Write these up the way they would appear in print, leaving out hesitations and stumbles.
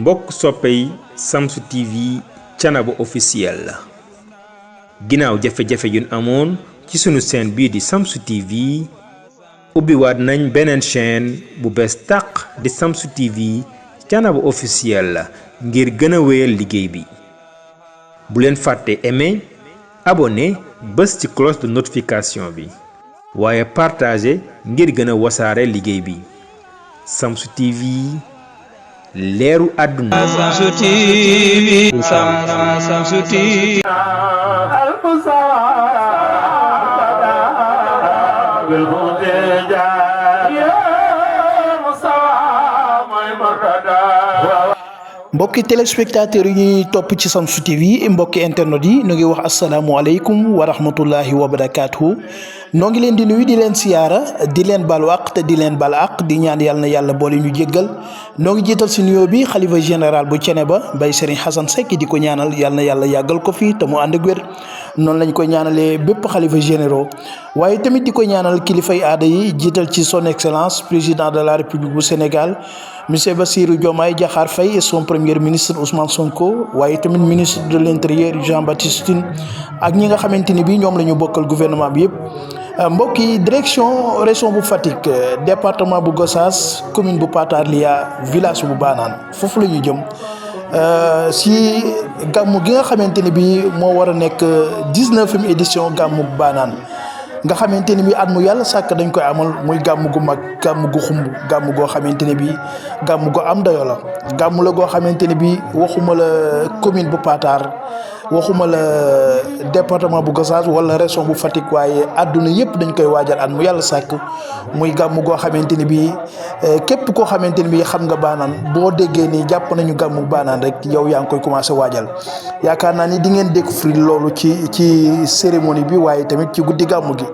mbokk soppe yi Shamsu TV Thiénaba officiel la ginnaaw jafe-jafe yun amoon ci sunu chaîne bii di Shamsu TV ubbiwaat nañ beneen chaîne bu bees tàq di Shamsu TV Thiénaba officiel la ngir gën a wéyal liggéey bi bu leen fàtte aimer abonné bës ci cloche de notification bi waaye partager ngir gën a wasaare liggéey bi Shamsu TV leeru àdduna Shamsu TV Shamsu TV mbokki téléspectateurs yi ñuy topp ci Shamsu TV mbokki internet yi ñu ngi wax asalaamualeykum wa rahmatullahi wa barakaatuhu noo ngi leen di nuyu di leen siyaara di leen balu àq te di leen bal àq di ñaan yàlla na yàlla boole ñu jéggal noo ngi jiital si nuyoo bi xalifa général bu Thiénaba Baye Serigne Assane Seck di ko ñaanal yàlla na yàlla yàggal ko fii te mu ànd ak wér noonu lañ koy ñaanalee bépp xalifa généraux waaye tamit di ko ñaanal kilifay aada yi jiital ci son excellence président de la république bu Sénégal monsieur Bassirou Diomaye Diakhar Faye et son premier ministre Ousmane Sonko waaye tamit ministre de l'intérieur Jean-Baptiste Tine ak ñi nga xamante ni bii ñoom la ñu bokkal gouvernement bi yëpp mbokk yi direction région bu Fatick département bu Gossas commune bu Patarlia village bu Banane foofu la ñu jëm si gàmmu gi nga xamante ni bii moo war a nekk 19e édition gàmmu Banane nga xamante ni bii at mu yàlla sàkk dañ koy amal muy gàmmu gu mag gàmmu gu xumb gàmmu goo xamante ne bii gàmmu gu am dayo la gàmmu la goo xamante ne bii waxuma la commune bu Patar waxuma la département bu Gossas wala région bu Fatick waaye àdduna yëpp dañ koy waajal at mu yàlla sàkk muy gàmmu goo xamante ni bii képp koo xamante ni bii xam nga Banane boo déggee ni jàpp nañu gàmmu Banane rek yow yaa ngi koy commencé waajal yaakaar naa ni di ngeen découvrir loolu ci cérémonie bi waaye tamit ci guddi gàmmu gi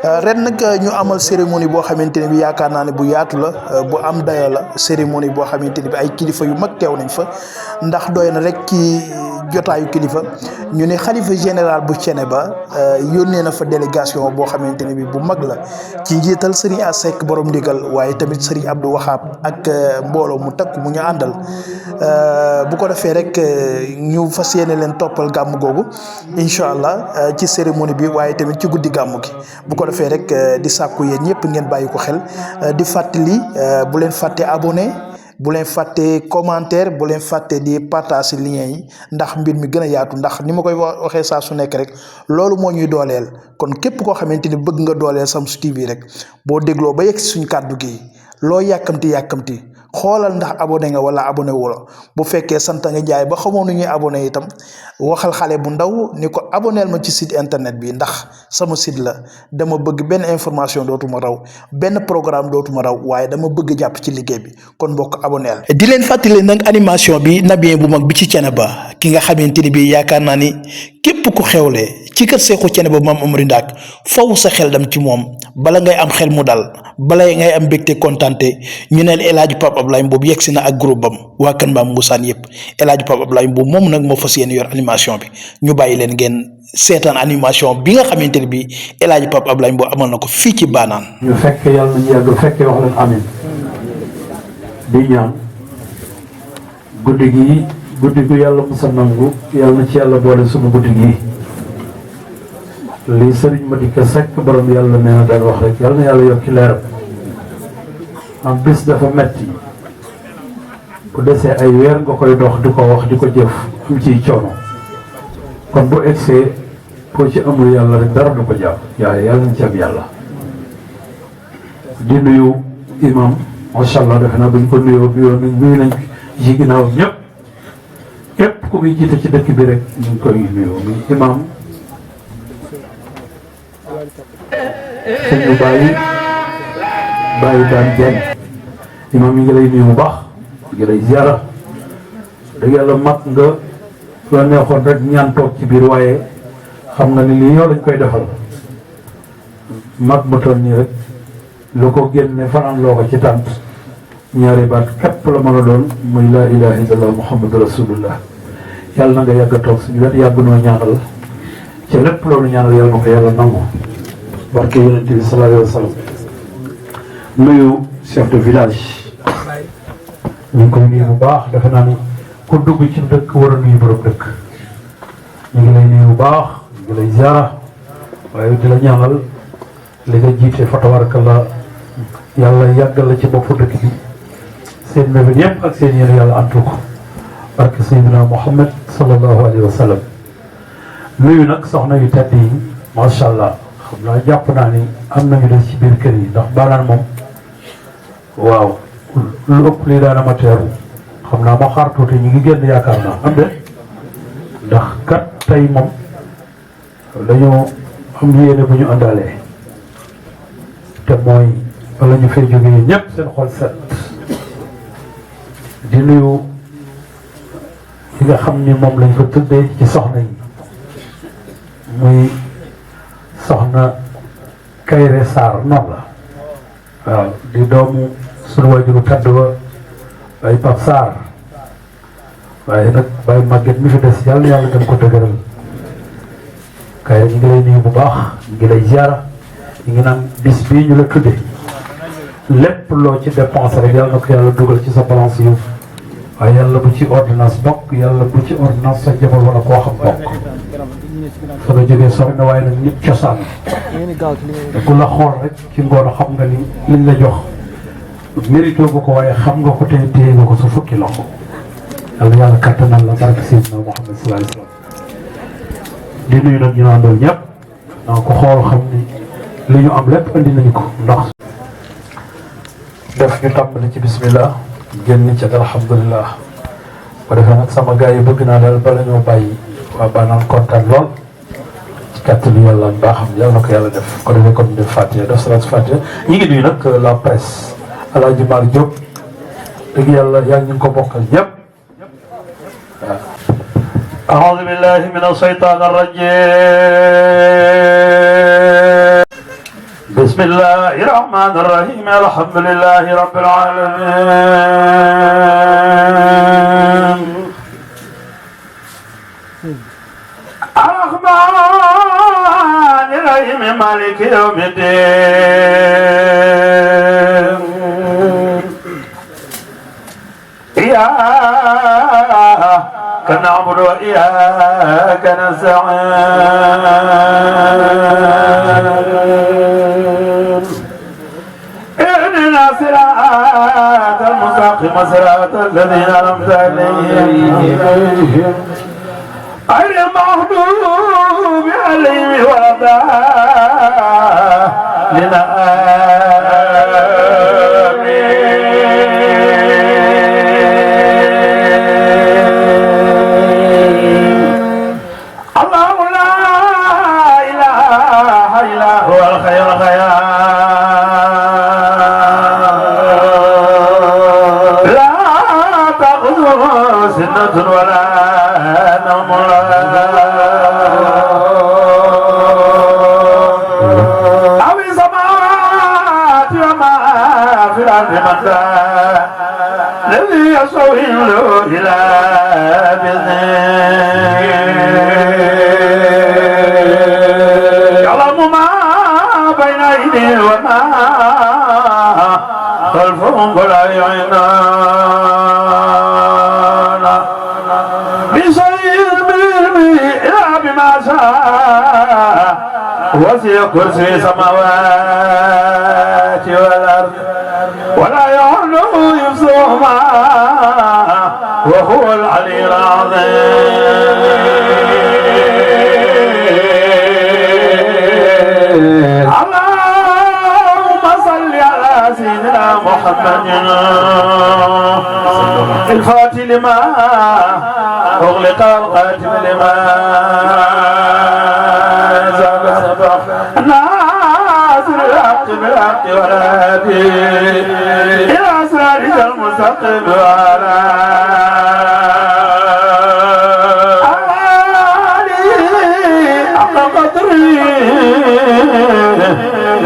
ren nag ñu amal cérémonie boo xamante ne bi yaakaar naa ne bu yaatu la bu am dayo la cérémonie boo xamante ne bi ay kilifa yu mag teew nañ fa ndax doy na rek ci jotaayu kilifa ñu ne xalifa général bu Thiénaba yónnee na fa délégation boo xamante ne bi bu mag la ci njiital Serigne Assek borom ndigal waaye tamit Serigne Abdou Wahab ak mbooloo mu takku mu ñu àndal bu ko defee rek ñu fas yéene leen toppal gàmm googu incha allah ci cérémonie bi waaye tamit ci guddi gàmm gi bu ko defee rek di sàkku yéen ñëpp ngeen bàyyi ko xel di fàttali bu leen fàtte abonné bu leen fàtte commentaire bu leen fàtte di partage lien yi ndax mbir mi gën a yaatu ndax ni ma koy waxee saa su nekk rek loolu moo ñuy dooleel kon képp koo xamante ni bëgg nga dooleel Shamsu TV rek boo dégloo ba yegg si suñ kàddu gi loo yàkkamti xoolal ndax abonné nga wala abonné wu la bu fekkee sant nga jaay ba xamoo nu ñuy abonné itam waxal xale bu ndaw ni ko aboneel ma ci site internet bi ndax sama site la dama bëgg benn information dootuma raw benn programme dootuma raw waaye dama bëgg jàpp ci liggéey bi kon mbokk aboneel di leen fàttali nag animation bi nabien bu mag bi ci Thiénaba ki nga xamante ni bi yaakaar naa ni képp ku xewle ci kër Seexu Thiénaba Maam Amary Ndack faw sa xel dem ci moom bala ngay am xel mu dal bala ngay am mbégte kontante ñu neen El Hadj Pape Ablaye Mbow yegsi na ak groupe bam waa Kër Mbaam Mbuusaan yëpp El Hadj Pape Ablaye Mbow moom nag moo fas yéene yor animation bi ñu bàyyi leen ngeen seetaan animation bi nga xamante ne bi El Hadj Pape Ablaye Mbow amal na ko fii ci Banane. ñu fekkee yàlla nañu yàgg fekkee wax leen amin di ñaan guddi gu yàlla musa nangu yàlla na ci yàlla boole sunu guddi gi li sëriñ Madika Seck borom yàlla nee na daan wax rek yàlla na yàlla yokki leeram am bis dafa metti bu desee ay weer nga koy dox di ko wax di ko jëf am ciy coono kon bu egsee boo ci amul yàlla rek dara du ko jàpp yàlla nañ ci am yàlla di nuyu imam macha allah defe naa buñ ko nuyoo nuyu nañ ci ginnaaw ñëpp képp ku muy jiite ci dëkk bi rek ñu ngi koy nuyoo muy imam sëñ bu bàyyi daan jenn imam yi ngi lay nuyu bu baax ngi lay ziara dëgg yàlla mag nga la neexoon rek ñaan toog ci biir waaye xam nga ni lii yow lañ koy defal mag ma toll nii rek lu ko génne fanaan loo ko ci tànt ñaari baat képp la mën a doon muy laa ilaha illallah muhammadu rasulullah yàlla na nga yàgg a toog suñu wet yàgg noo ñaanal ci lépp loolu ñaanal yàlla na ko yàlla nangu barke yonent bi sallallahu alayhi wa sallam nuyu chef de village ñu ngi koy nuyu bu baax defe naa ni ku dugg ci dëkk war a nuyu borom dëkk ñu ngi lay nuyu bu baax ñu ngi lay ziara waaye di la ñaanal li nga jiite fa tabarakallah yàlla yàggal la ci boppu dëkk bi seen mébét yëpp ak seen yéene yàlla antu ko barke Seydina Muhammad sallallahu alayhi wa sallam nuyu nag soxna yu tedd yi macha allah xam naa jàpp naa ni am nañu des ci biir kër yi ndax baanaan moom waaw lu ëpp lii daana ma teeru xam naa ma xaar tuuti ñu ngi génn yaakaar naa am de ndax kat tey moom dañoo am yéene bu ñu àndaalee te mooy wala ñu fay jógee ñëpp seen xol set di nuyu ki nga xam ni moom lañ ko tuddee ci soxna yi muy soxna Kayre Sarr noonu la waaw di doomu sunu waajuru tàdd ba ay Pape Sarr waaye nag Baye Maguette mi fi des yàlla yàlla gën ko dëgëral Kayre ñu ngi lay nuyu bu baax ñu ngi lay ziara ñu ngi naan bis bii ñu la tudde lépp loo ci dépensé rek yàlla na ko yàlla dugal ci sa balance yi waaye yàlla bu ci ordonnance bokk yàlla bu ci ordonnance sa jabar wala koo xam bokk fa nga jógee sori na waaye nag nit cosaan te ku la xool rek ci ngoon xam nga ni liñ la jox mérito nga ko waaye xam nga ko te téye nga ko sa fukki loxo yàlla yàlla kattanal la barke Seydina Muhammad sallallahu alayhi wa sallam di nuyu nag ñu àndoon ñëpp donc ko xool xam ni li ñu am lépp andi nañu ko ndax def ñu tàmbali ci bismillah génn ci alhamdulilah ba defee nag sama gars yi bëgg naa daal bala ñoo bàyyi waa baanaan kontaan lool ci kàttanu yàlla baaxam yàlla na ko yàlla def ko defee kon def Fatiha def salaatu Fatiha ñi ngi nuyu nag la presse Alaaji Mar Diop dëgg yàlla yaa ngi ko bokkal ñëpp waaw أعوذ بالله من الشيطان الرجيم بسم الله الرحمن الرحيم الحمد لله رب العالمين الرحمن الرحيم مالك يوم الدين إياك نعبد وإياك نستعين اهدنا صراط المستقيم صراط الذين أنعمت عليهم غير المغضوب عليهم ولا الضالين ولا نوم أو السماوات وما في الأرض من ذا الذي يسوي إلى بإذنه يعلم ما بين أيديهم وما خلفهم ولا يعينون وسع كرسي السماوات والأرض ولا يعلو يفسهما وهو العلي العظيم اللهم صل على سيدنا محمد الفاتح لما أغلق القاتم لما ناصر الحق بالحق والهادي إلى صراطك المستقيم وعلى آله حق قدره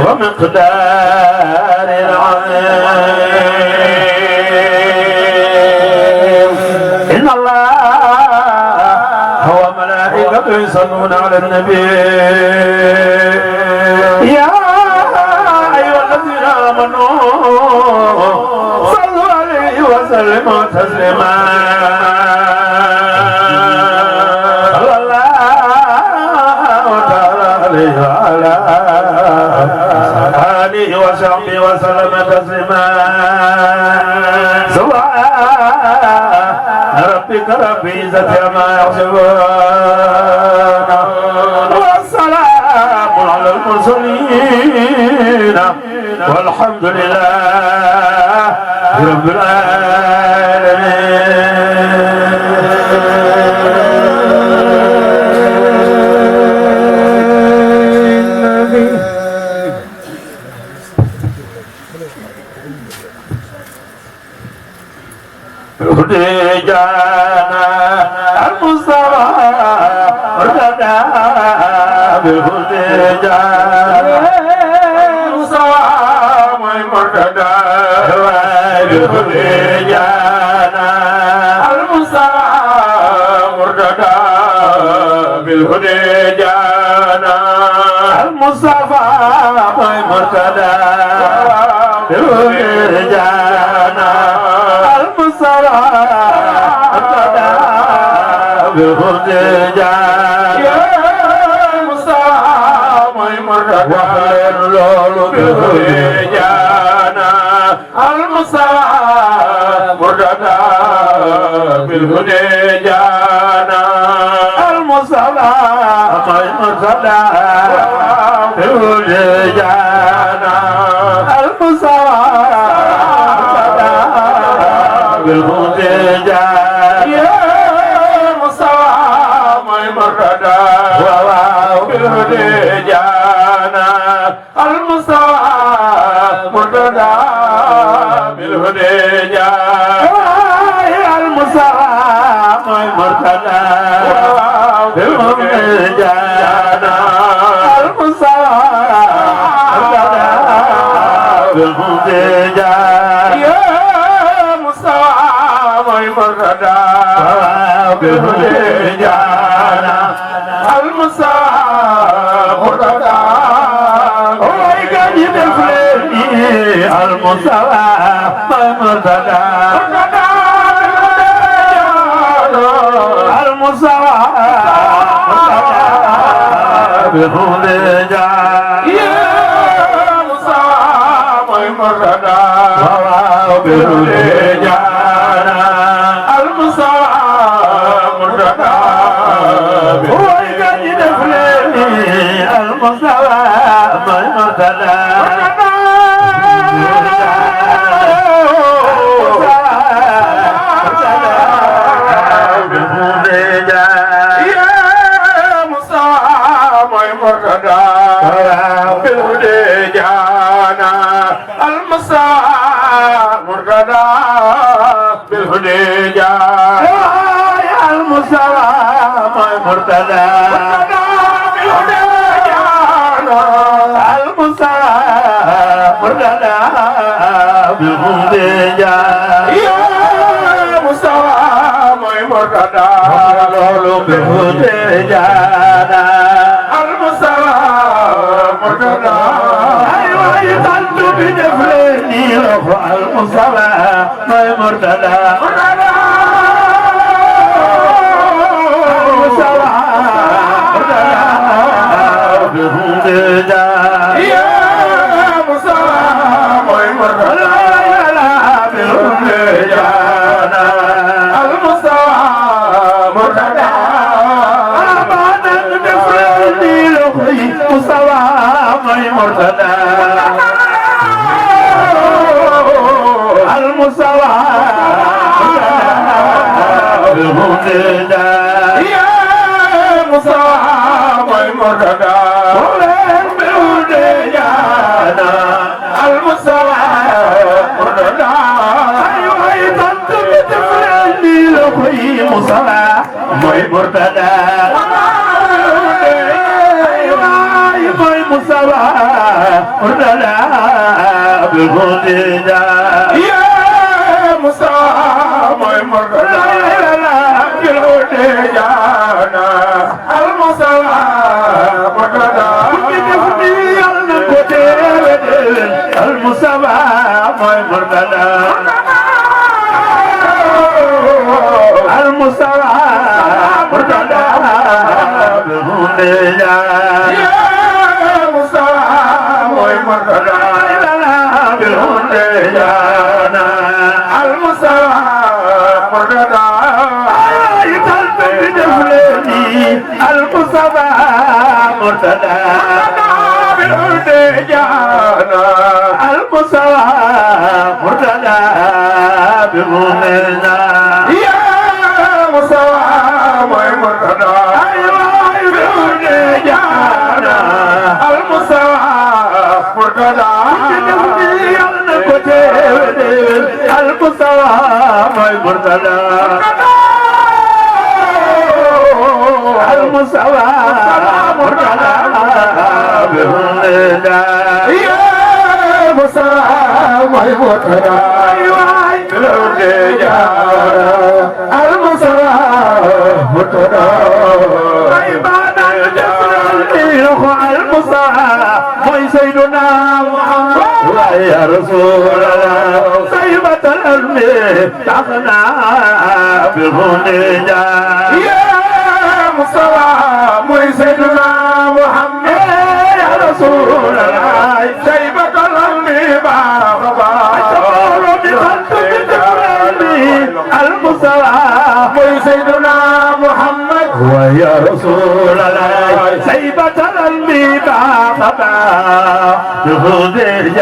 ومقدار العظيم إن الله هو ملائكته يصلون على النبي يا أيها الذين آمنوا صلوا عليه وسلموا تسليما ربك رب العزة عما يصفون والسلام على المرسلين والحمد لله رب العالمين. جانا المصطفى ارتدى بالهدى جانا المصطفى مرتدى بالهدى جانا المصطفى مرتدى بالهدى جانا المصطفى مرتدى بالهدى جانا بالهدى يا مصطفى مرتدى بالهدى جانا المصطفى مرتدى بالهدى جانا المصطفى مرتدى بالهدى جانا المصطفى بالهدى جانا مرتدى بالهدى جانا المصطفى مرتدى بالهدى جانا المصطفى مرتدى بالهدى جانا المصطفى مرتدى بالهدى جانا يا مصطفى مرتدى بالهدى جانا المصطفى مرتدى ويجي بالفلاني المصطفى مرتدى المصطفى بالهدى جانا يا مصطفى مرتدى بالهدى جانا المصطفى مرتدى ويجي بالفلاني المصطفى مرتدى بالهدى جانا المصطفى مرتدى بالهدى جانا يا المصطفى مرتدى بالهدى جانا المصطفى مرتدى بالهدى جانا يا مصطفى مرتدى بالهدى جانا المصطفى مرتدى أيوة يقلب بدفلني رفع المصطفى مرتدى المصطفى مرتدى بالهدى يا مصطفى مرتدى بالهدى جانا المصطفى مرتدى مصطفى مرتدى المصطفى بالهدى يا مصطفى مرتدى بالهدى جانا المصطفى مرتدى ايوه يطلب بتفرني لخي مصطفى مرتدى مصطفى مرتدى بالهدى يا مصطفى مرتدى بالهدى جانا المصطفى مرتدى المصطفى مرتدى المصطفى مرتدى بالهدى يا مرتدى بالهدى جانا المصطفى مرتدى المصطفى مرتدى بالهدى جانا المصطفى مرتدى بالهدى يا مصطفى مرتدى بالهدى جانا المصطفى مرتدى المصطفى مرتدى المصطفى مرتدى بالهدى يا مصطفى مرتدى بالهدى المصطفى مرتدى عباد المصطفى موي سيدنا محمد يا رسول الله سيبة الأرض تعقنا بالهدى يا مصطفى موي سيدنا محمد يا رسول الله سيبة الأرض باغبا المصطفى موي سيدنا محمد ويا رسول الله سيبة الأرض باغبا بالهدى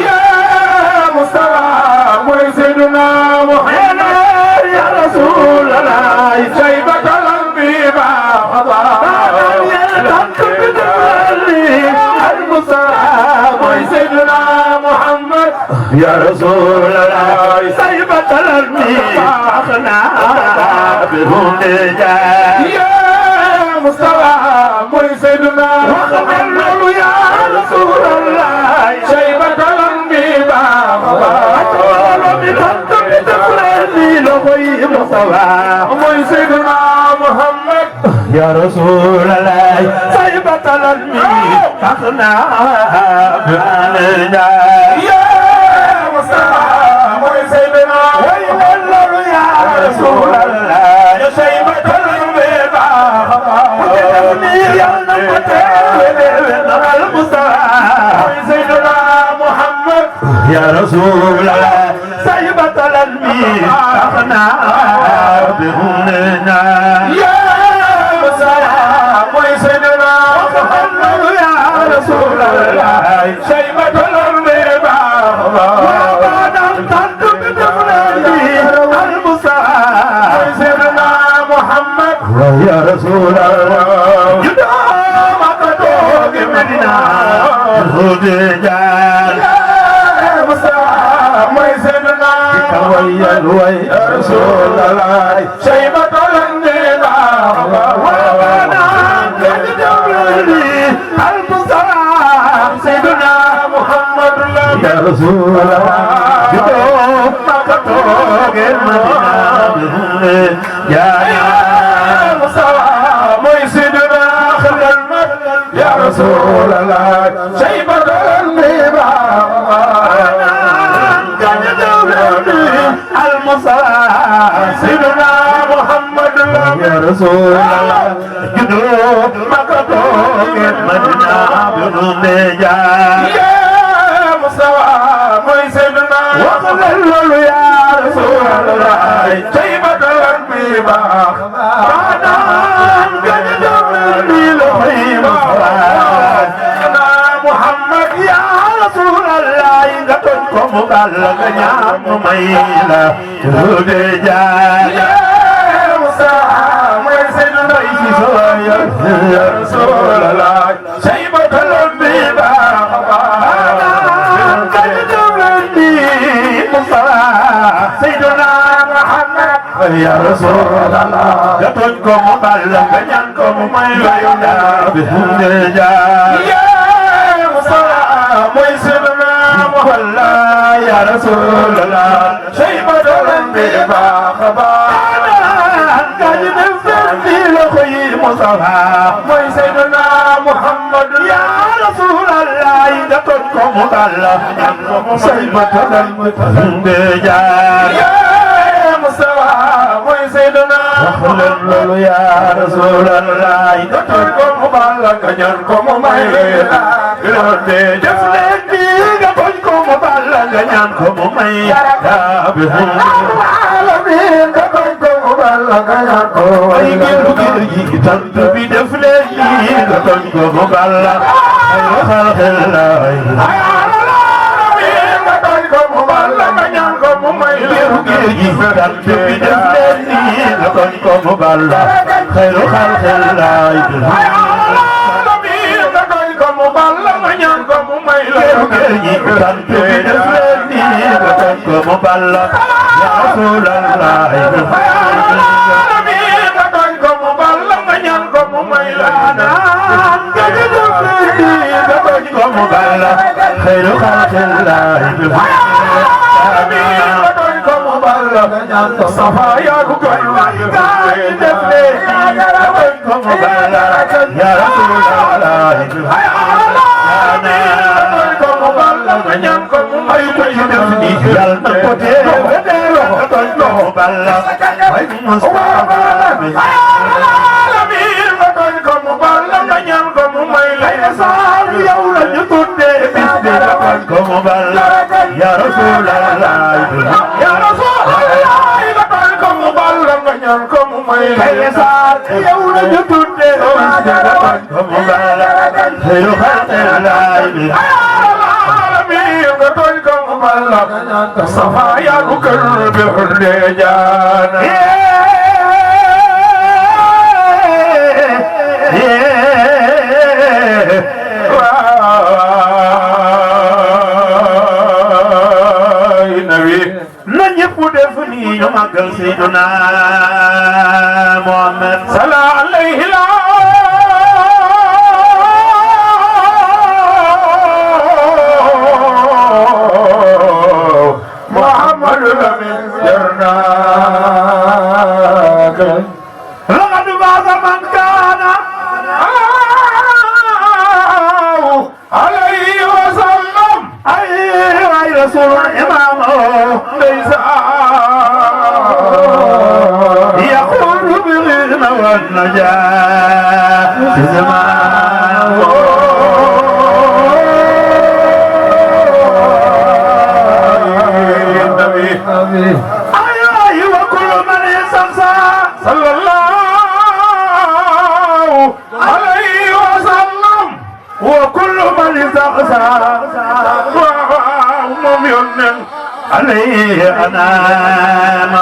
يا مصطفى موي سيدنا محمد يا رسول الله سيبة الأرض باغبا المصطفى موي سيدنا محمد يا رسول الله سيبة الأرض باغنا بالهدى يا مصطفى موي سيدنا محمد يا رسول الله سيبة الأرض باغبا موي سيدنا محمد يا رسول الله سيبة الأرض باغنا بالهدى يا مصطفى موي سيدنا محمد يا رسول الله سيبة الأرض باغبا المصطفى سيدنا محمد يا رسول الله سيبة الأرض أخنا بهنا يا مصطفى موي سيدنا محمد يا رسول الله سيبة الأرض وبعد أن تنتم المصطفى موي سيدنا محمد يا رسول الله يدوم أقدوك مدينة الهدى يا مصطفى موي سيدنا ويا رسول الله شيبة الأرض وبعد أن تنتم المصطفى سيدنا محمد يا رسول الله يدوم أقدوك مدينة يا موي سيدنا خلال يا رسول الله شيبة الأرض المصطفى سيدنا محمد يا رسول الله جدوب مكتوب مدينة بالهدى يا مصطفى موي سيدنا وخلال يا رسول الله شيبة الأرض محمد يا رسول الله لكم مبلغ يا مميلة الهدى يا مصطفى سيدنا يا رسول الله شيبة الأرض سيدنا محمد يا رسول الله لكم مبلغ ينكم ميلة بالهدى يا مصطفى موي سيدنا محمد يا رسول الله شيبة الأرض باغبا مصطفى موي سيدنا محمد يا رسول الله لكم مبلغ ينكم شيبة الأرض يا مصطفى موي سيدنا محمد يا رسول الله لكم مبلغ ينكم ميلة بالهدى جفلك لكم مبلغ ينكم ميلة بالهدى العالمين لكم مبلغ ينكم ميلة tant bi def leen nga tooñ ko mu balla xayru xalqillahi nga tooñ ko mu balla nga ñaan ko mu may leeru géej gi dal bi def leen nii nga tooñ ko mu balla xayru xalqillahi nga tooñ ko mu balla nga ñaan ko mu may leeru géej gi dal bi def leen nii nga tooñ ko mu balla ya rasulallah خير خلق الله صفايا كل يا رسول الله يا رسول الله يا رسول الله لكم مبلغ منكم ميلاد يوم جدود لكم مبلغ خير خلق الله العالمين لكم مبلغ صفايا قلب الرجال ñu màggal Seydina Muhammad sallallahu alayhi wa Muhammad lamin jarnak laqad baza man kana alayhi wa sallam ay rasul imam laysa والنجاة في زمان النبي أيوة وكل من يستنسى صلى الله عليه وسلم وكل من يستنسى ومؤمن عليه أنام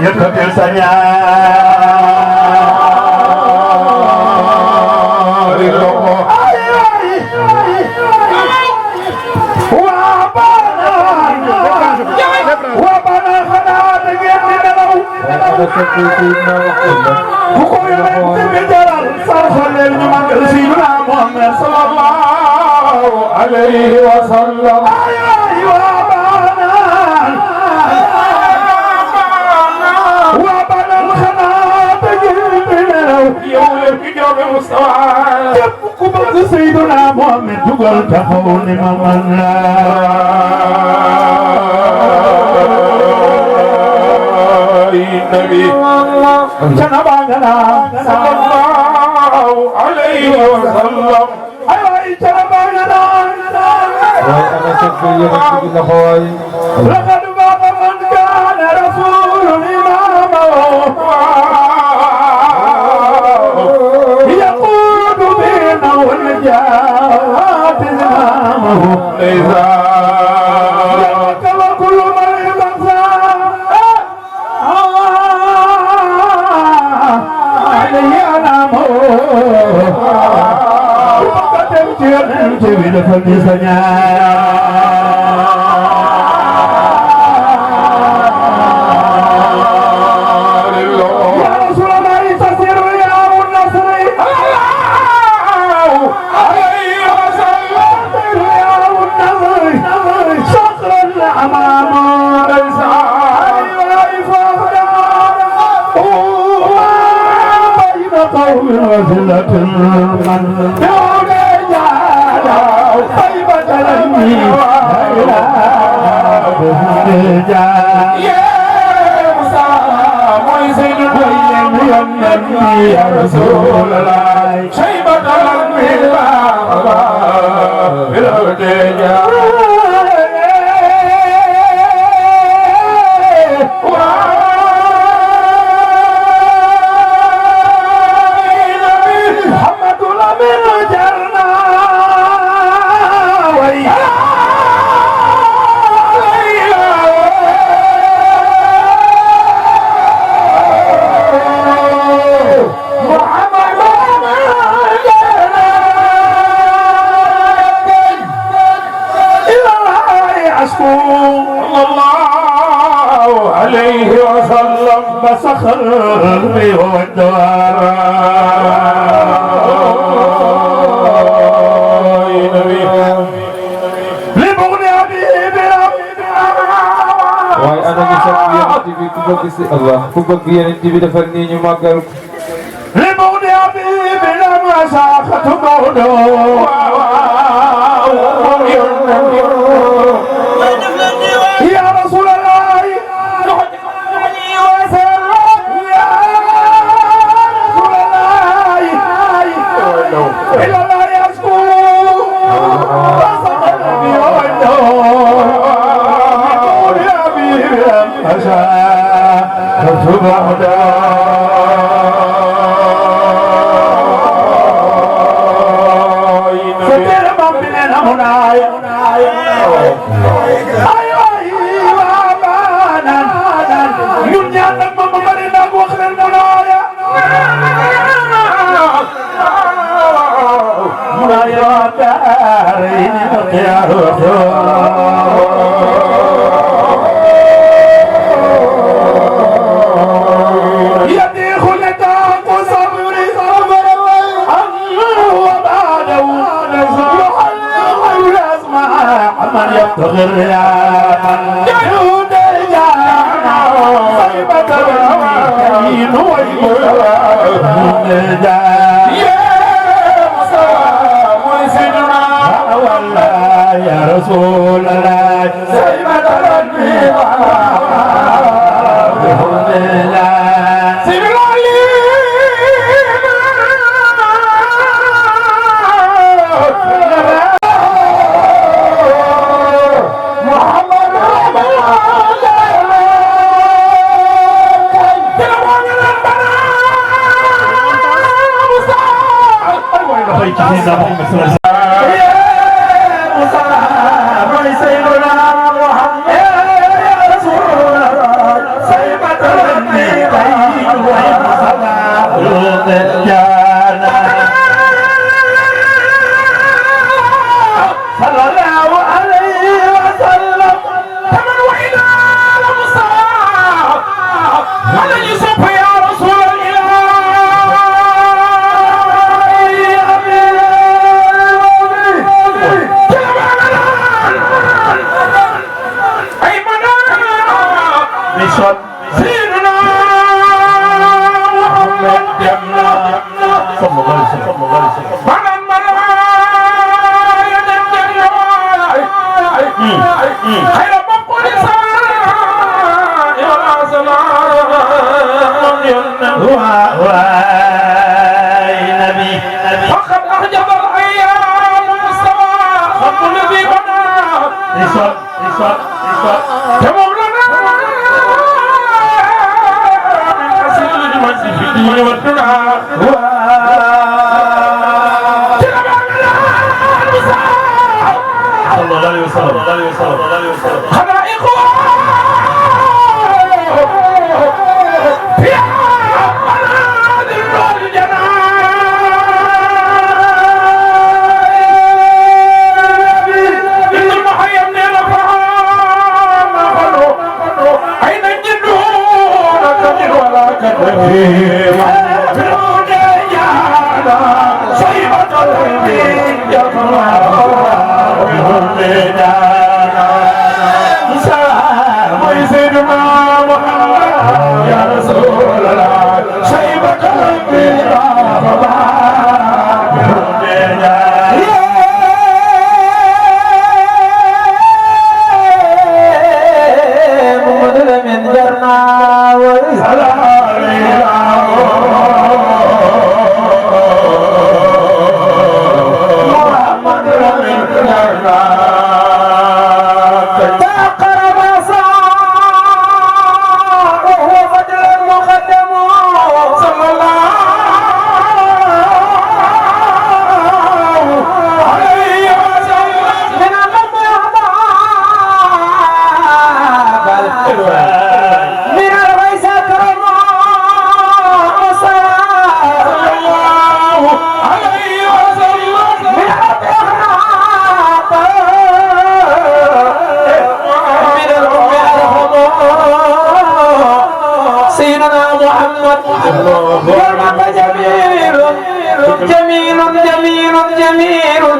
yëkkatil sa ñaari loxo waa bana xanaa da ngeen di nelaw bu ko yonent bi jaral sarxal leen ñu magal Seydina Muhammad sallallahu alayhi wa sallam képp ku bëgg Seydina Muhammad dugal taxaw ni ma man nabi cana bangana sallallahu alayhi wa sallam ay way cana bangana ana sekk yéen la xoy laqad baqa man kana rasulun imama والنجاة زمامه ليس وكل من يبصى عليه أنامه وقد امتي بالفضل وزلة من دون جادا طيبة لني إلى بهر جادا يا موسى موسى يا رسول الله شيبة Allah ku bëgg yeneen bi defal nii ñu màggal li mawdi habibi lama saxatu mawdo ya rasulallah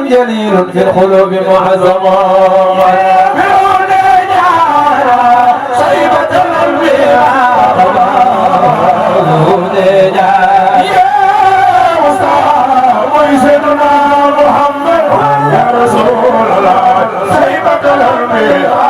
جليل في القلوب معظما صيبة الأنبياء يا مصطفى سيدنا محمد يا رسول الله صيبة الأنبياء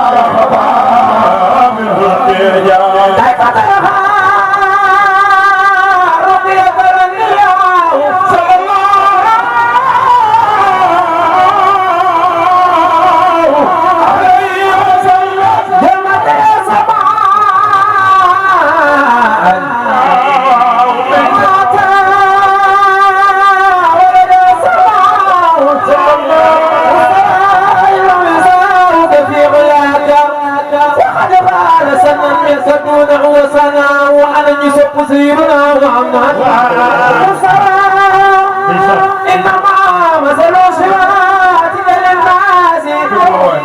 سيدنا محمد إنما مثل صفاتك للناس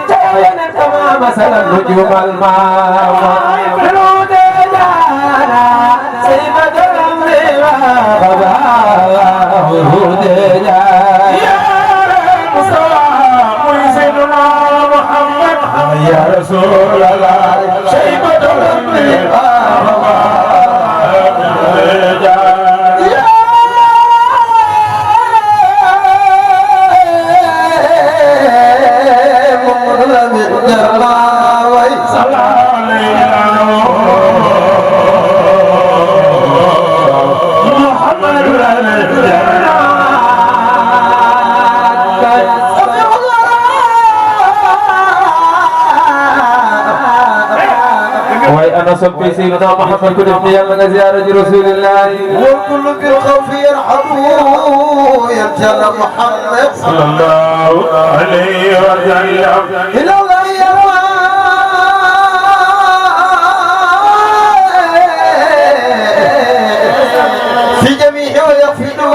جاينا كما مثل النجوم الماء بلود جانا سيدة الأنبياء ورود جانا يا مصطفى سيدنا محمد يا رسول الله سيدة الأنبياء أنا صبي سيدنا محمد كل ابن يلا زيارة رسول الله والكل بالخوف يرحبه يرجى محمد صلى الله عليه وسلم إلى الله يرى في جميع ويفيده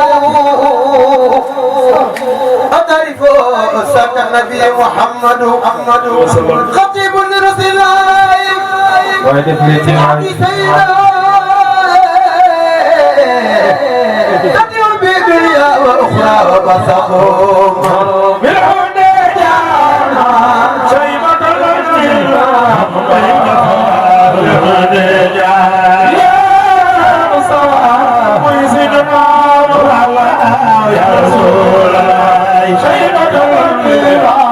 أتعرف ساك النبي محمد خطيب لرسول الله ويدفلتي تدعو بدنيا وأخرى وبصقهم بالحديجانا شيبة الأنبياء يا مصطفى سيدنا محمد يا رسول الله شيبة الأنبياء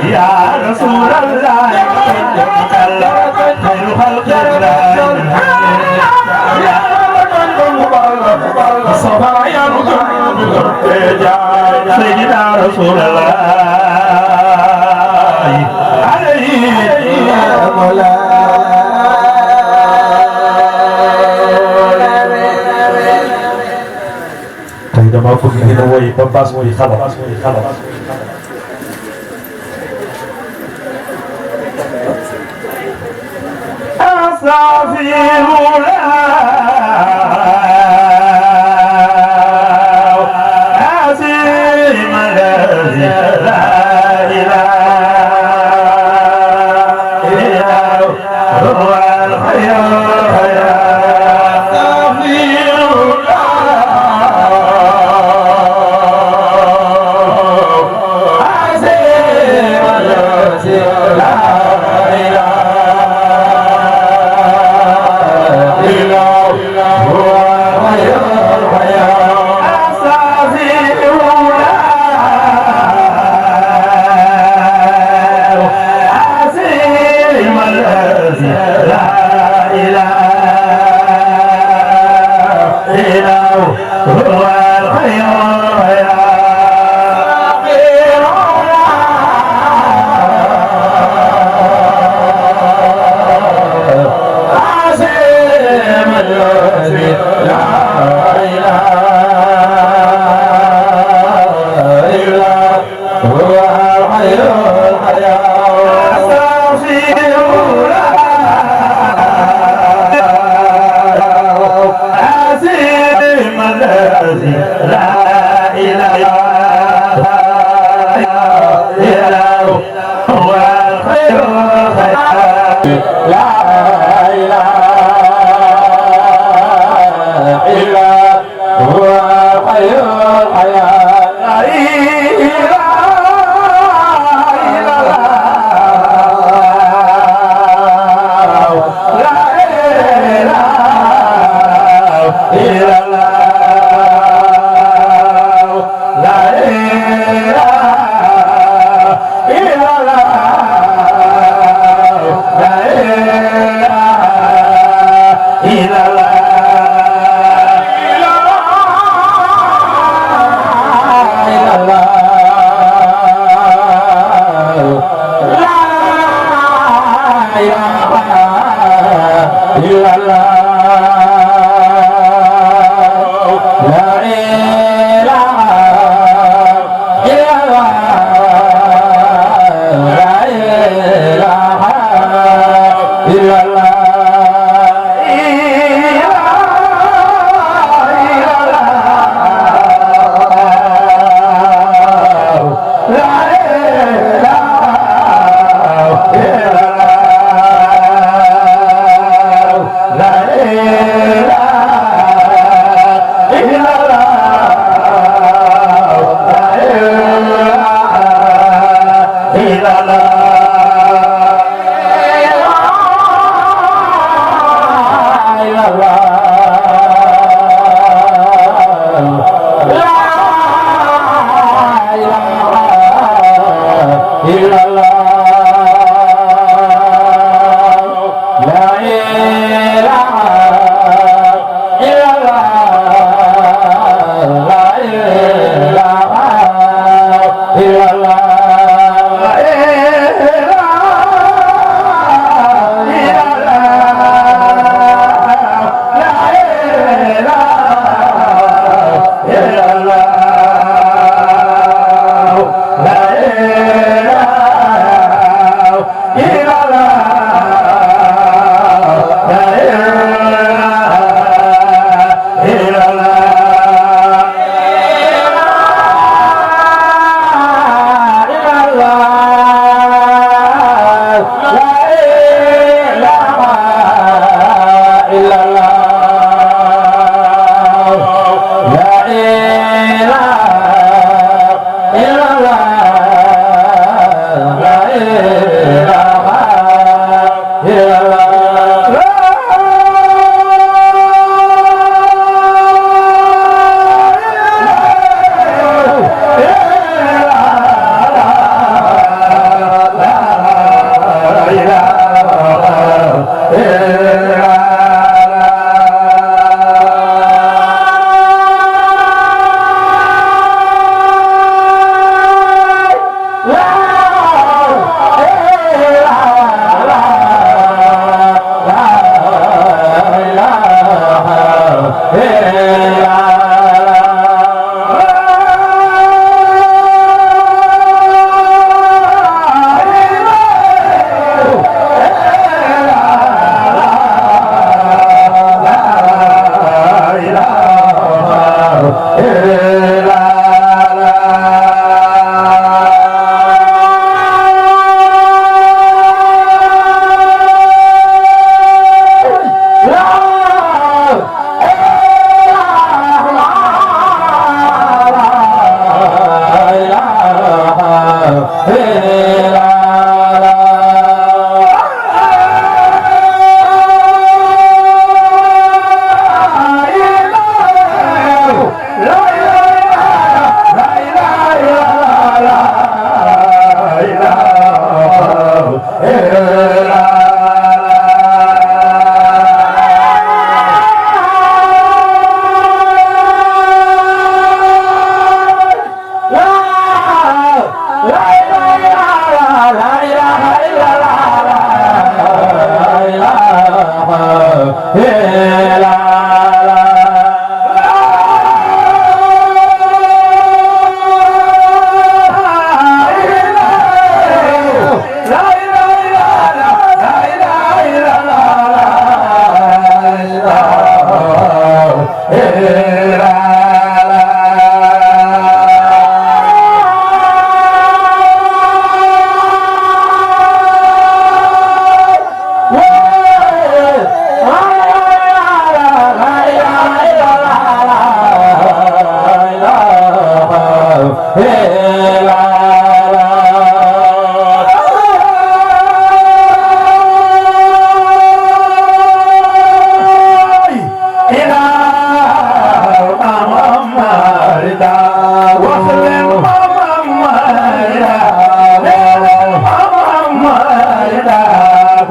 يا رسول الله خير خلق الله صبايا سيدنا رسول الله عليه يا مولاي tey dama bëgg ngeen a woy ba baas woy xalaat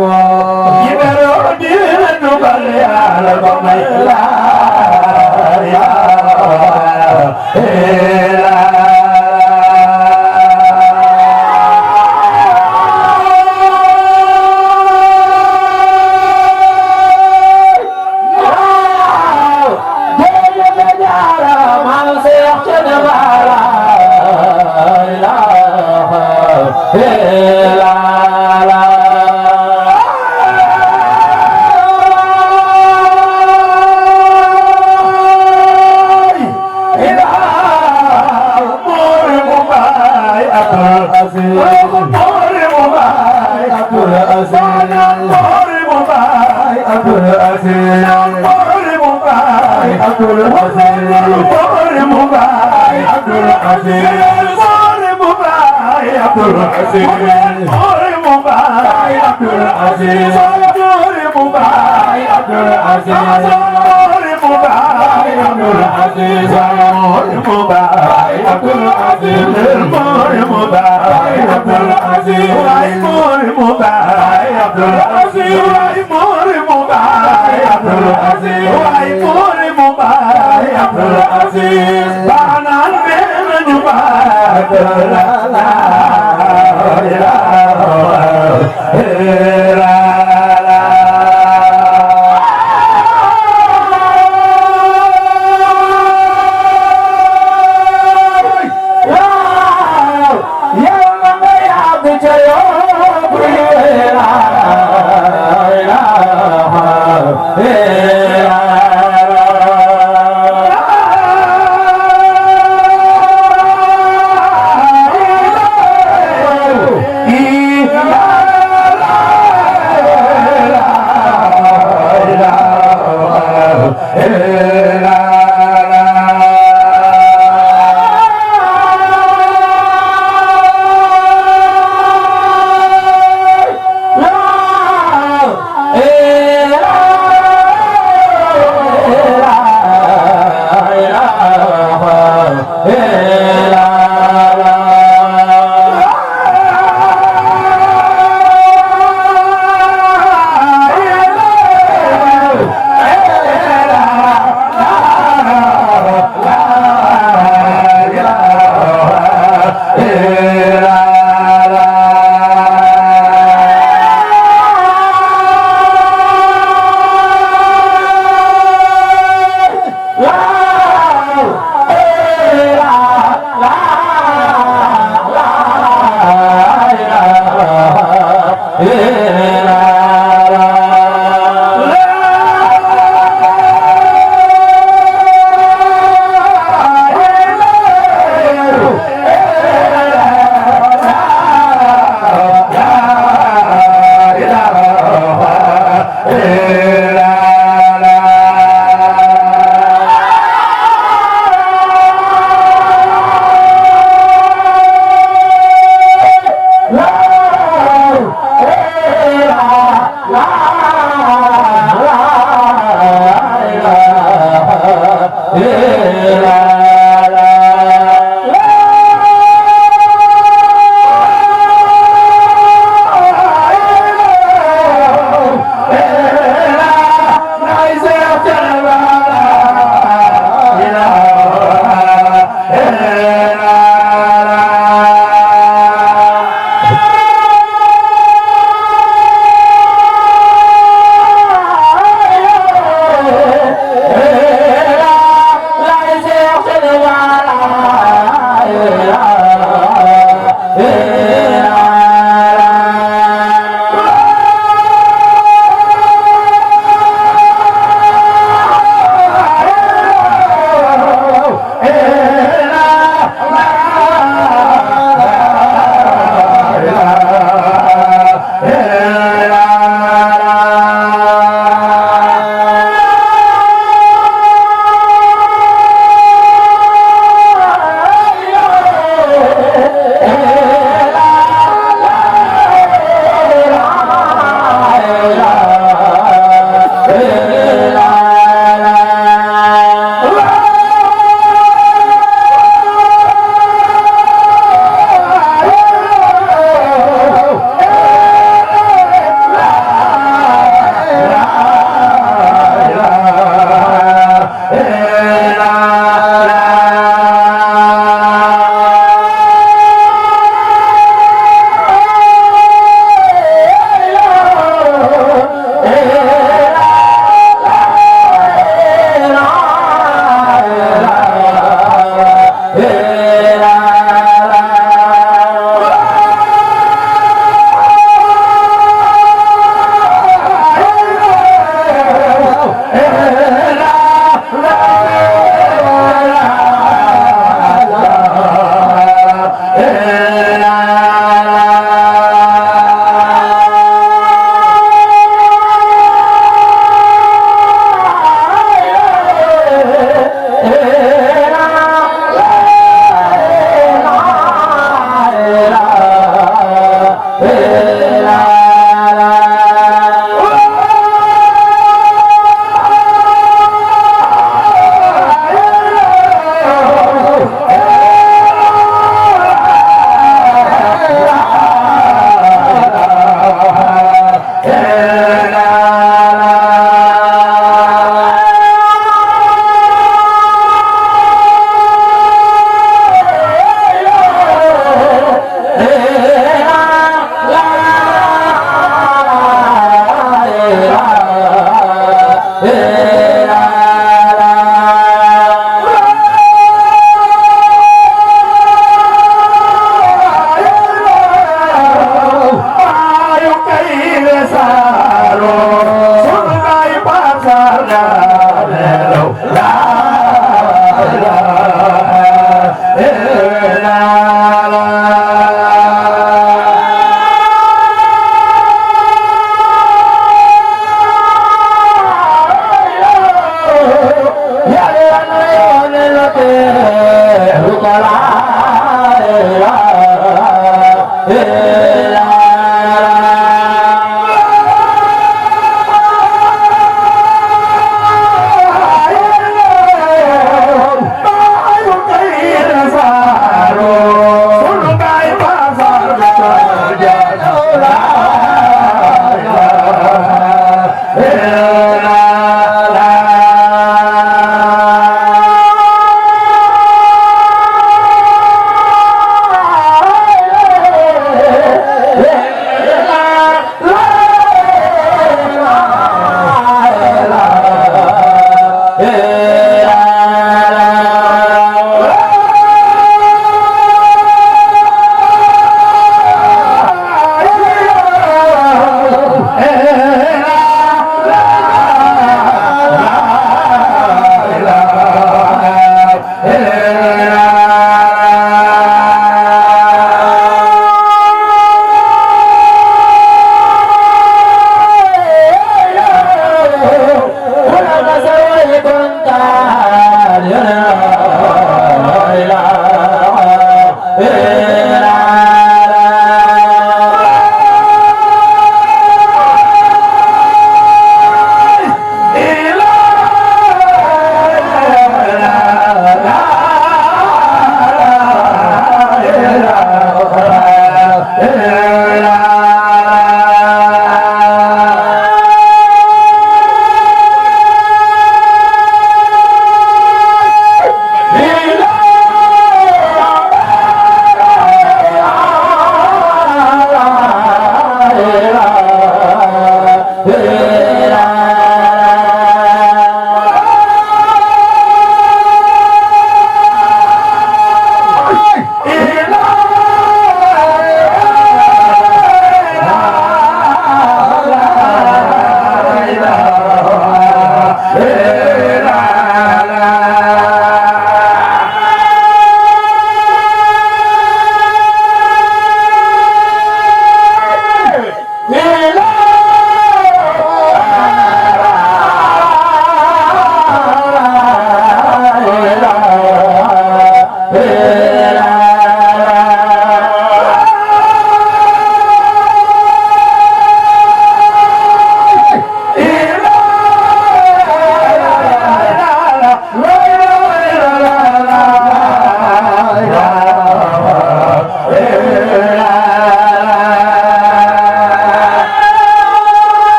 Ibero dina nubal yàlla ba may la ya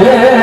Yeah.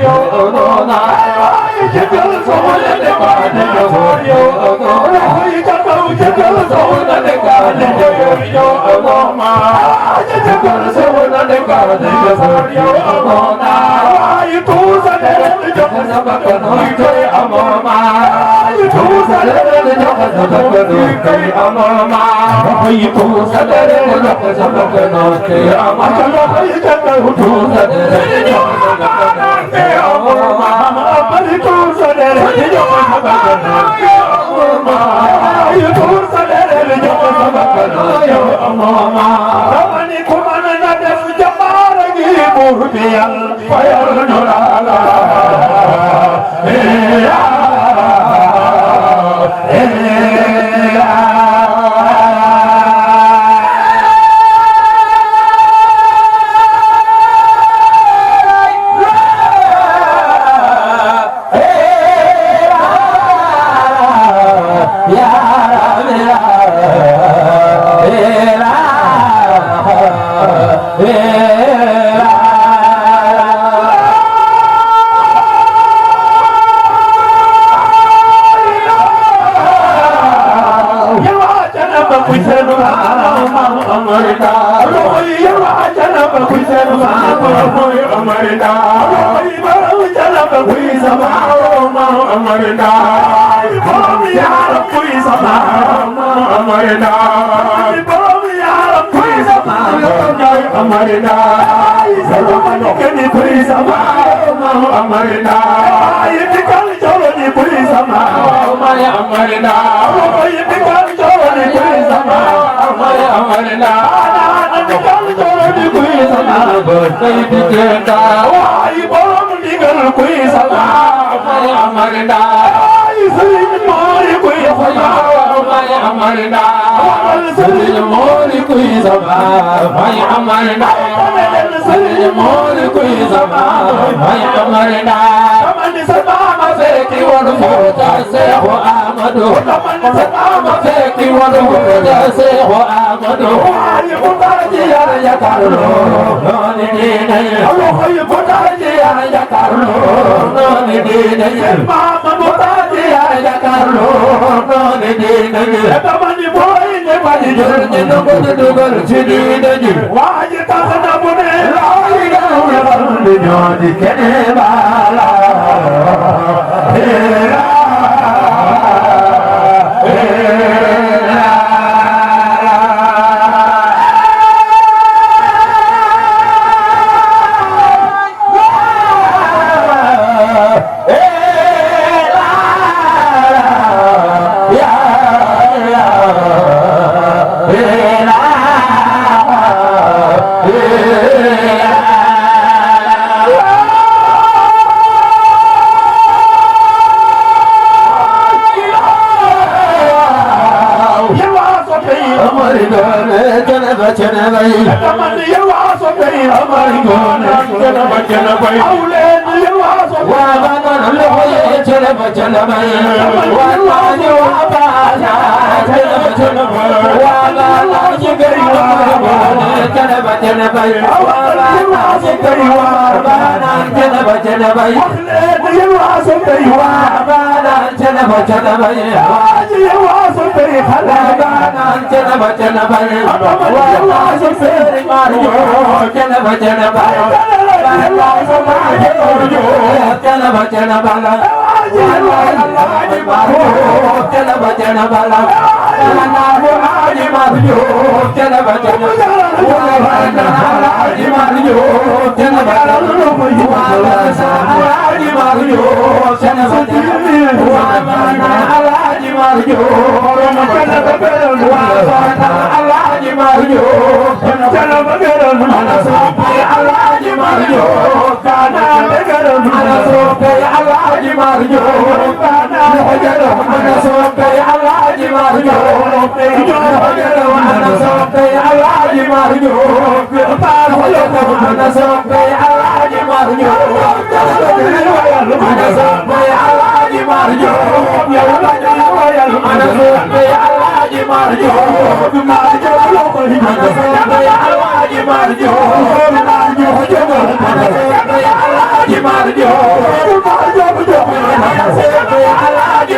Yo,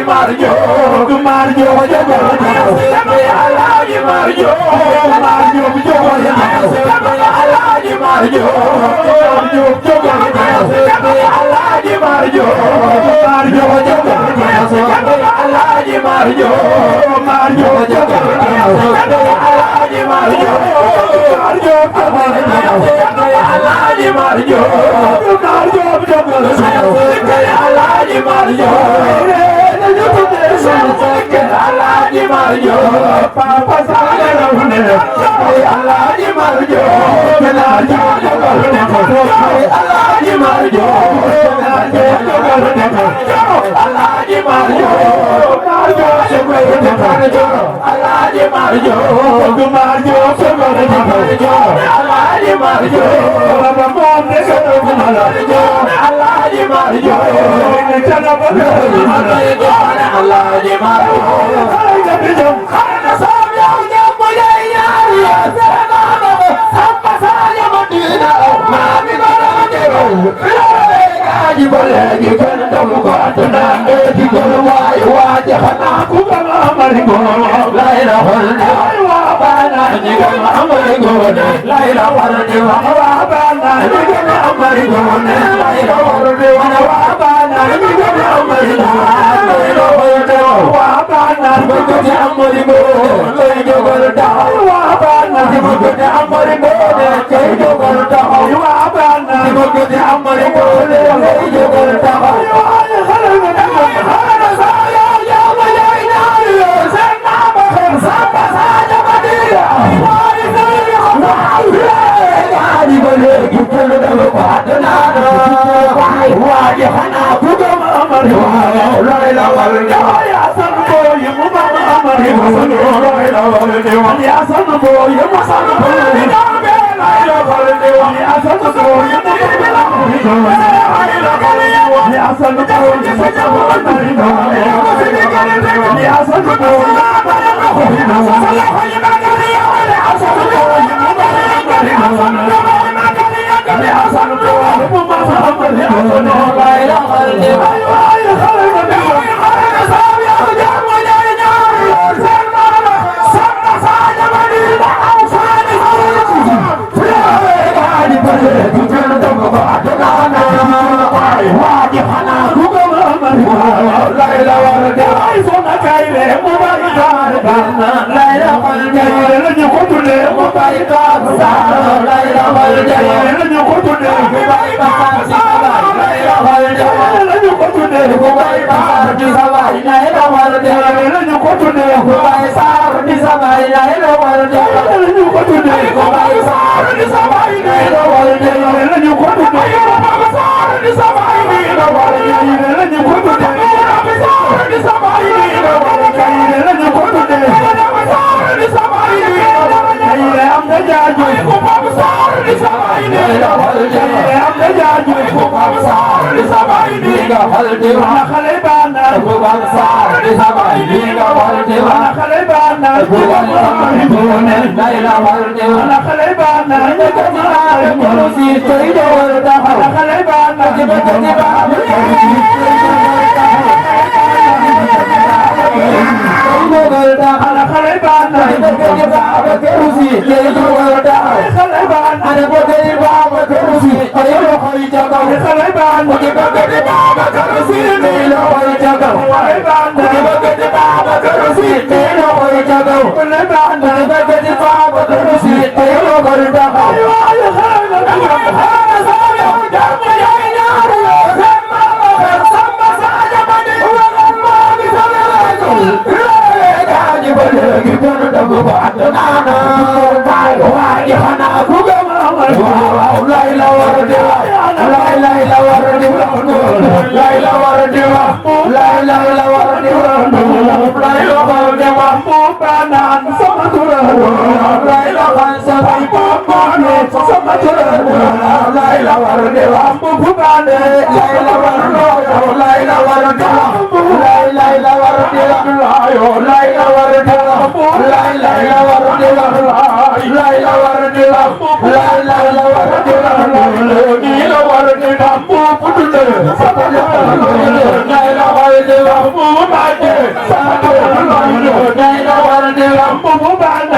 Mar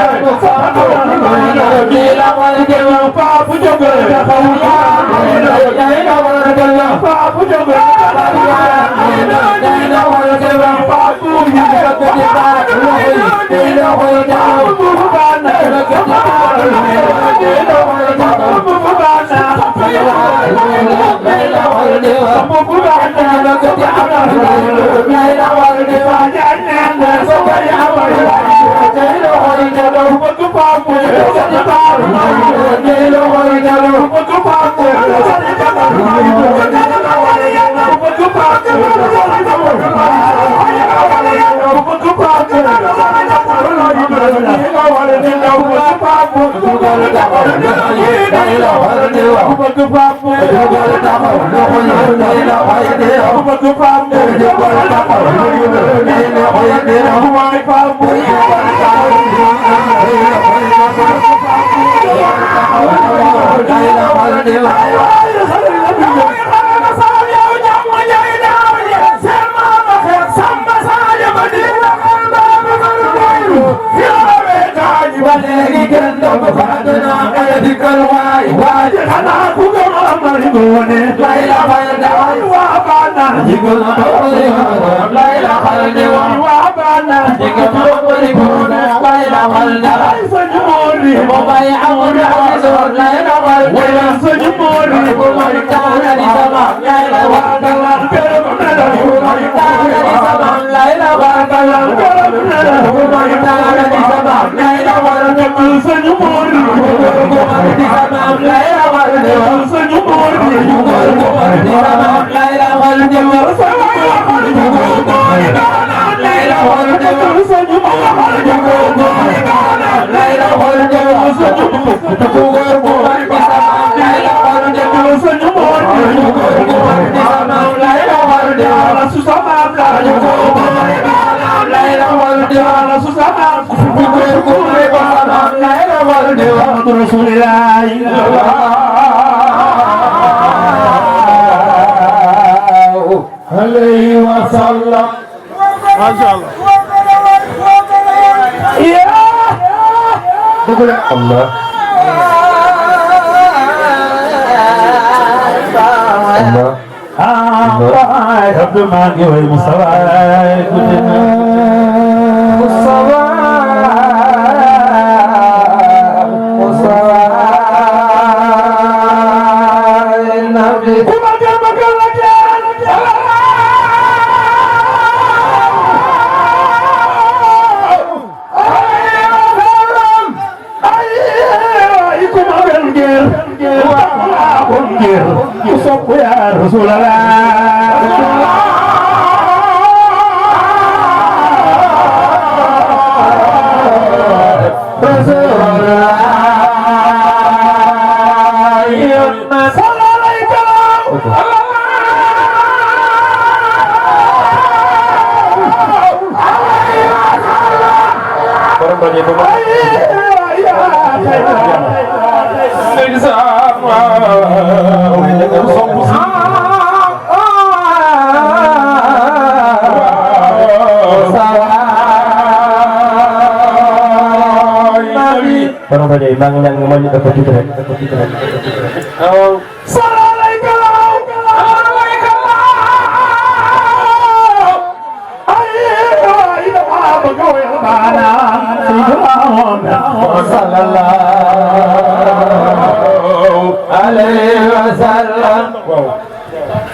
Bye.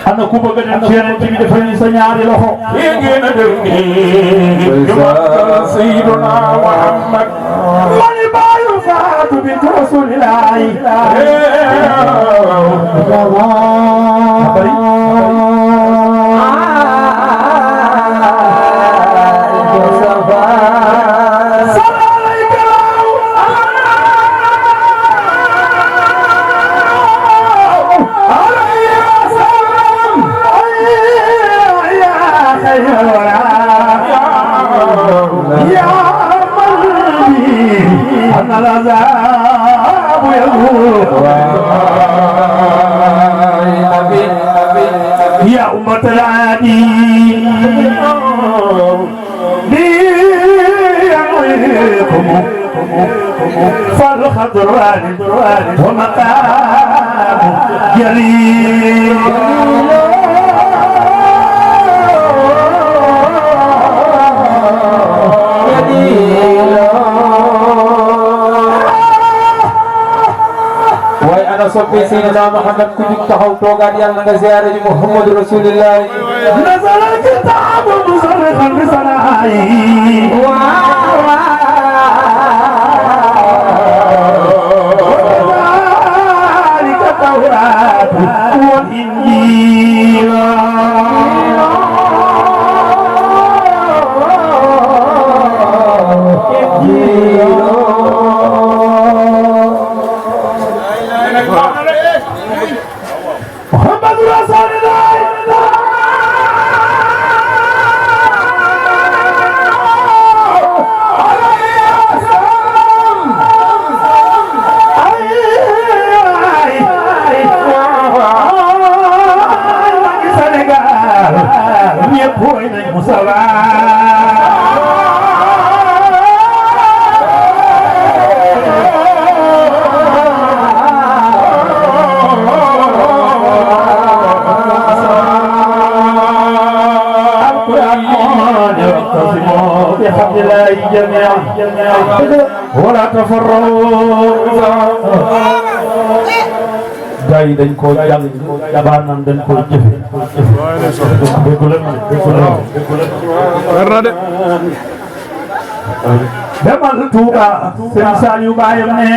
ana ku bëgg dem ci yeneen bi dafa ñu sa ñaari loxo ngeen a dem ni sayyiduna Muhammad mani bayu faatu bi rasulillahi يا أمة العادي بيعيكم فالخضران ومقام جليل soppi Seydina Muhammad ku jug taxaw toogaat yàlla nga ziyaare ji Muhammadu Rasulullah نزل الكتاب مصرخا بصنعائه وكذلك التوراة والإنجيل محمد رسول الله بحمد الله جميعا ولا تفرقوا gars yi dañ koo jàng baanan dañ koo jëfe déggu leen demal Touba Serigne Saliou baayam ne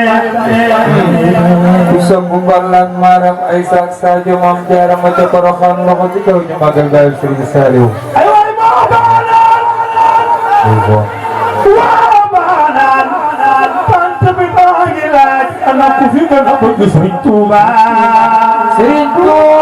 ku sambu mbalak maram ay saak Sadio Mame Diarra ma ca Porokhane loxo ci kaw ñu magal baay Serigne Saliou ay waay moo baanaan tant bi baa ngi laaj ana ku fi gën a bëgg Serigne Touba Serigne Touba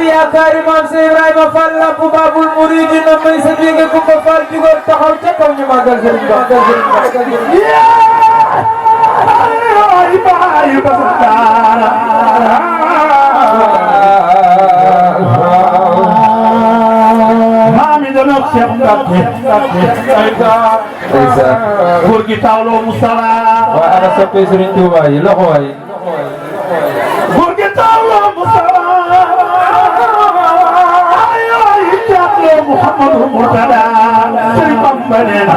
yaakaari maam Seex Ibrahima Fall lamp Baabul Muriidiin may sa biige ku ko Fall jugal taxaw ca kaw ñu màggal Sëriñ Ba maami doon Cheikh Mbacke góor gi tawloo Mustafa waa ana soppe Sëriñ Tuuba yi loxo waay góor gi tawloo Mustafa Muhammadu Murtada Serigne Bamba neena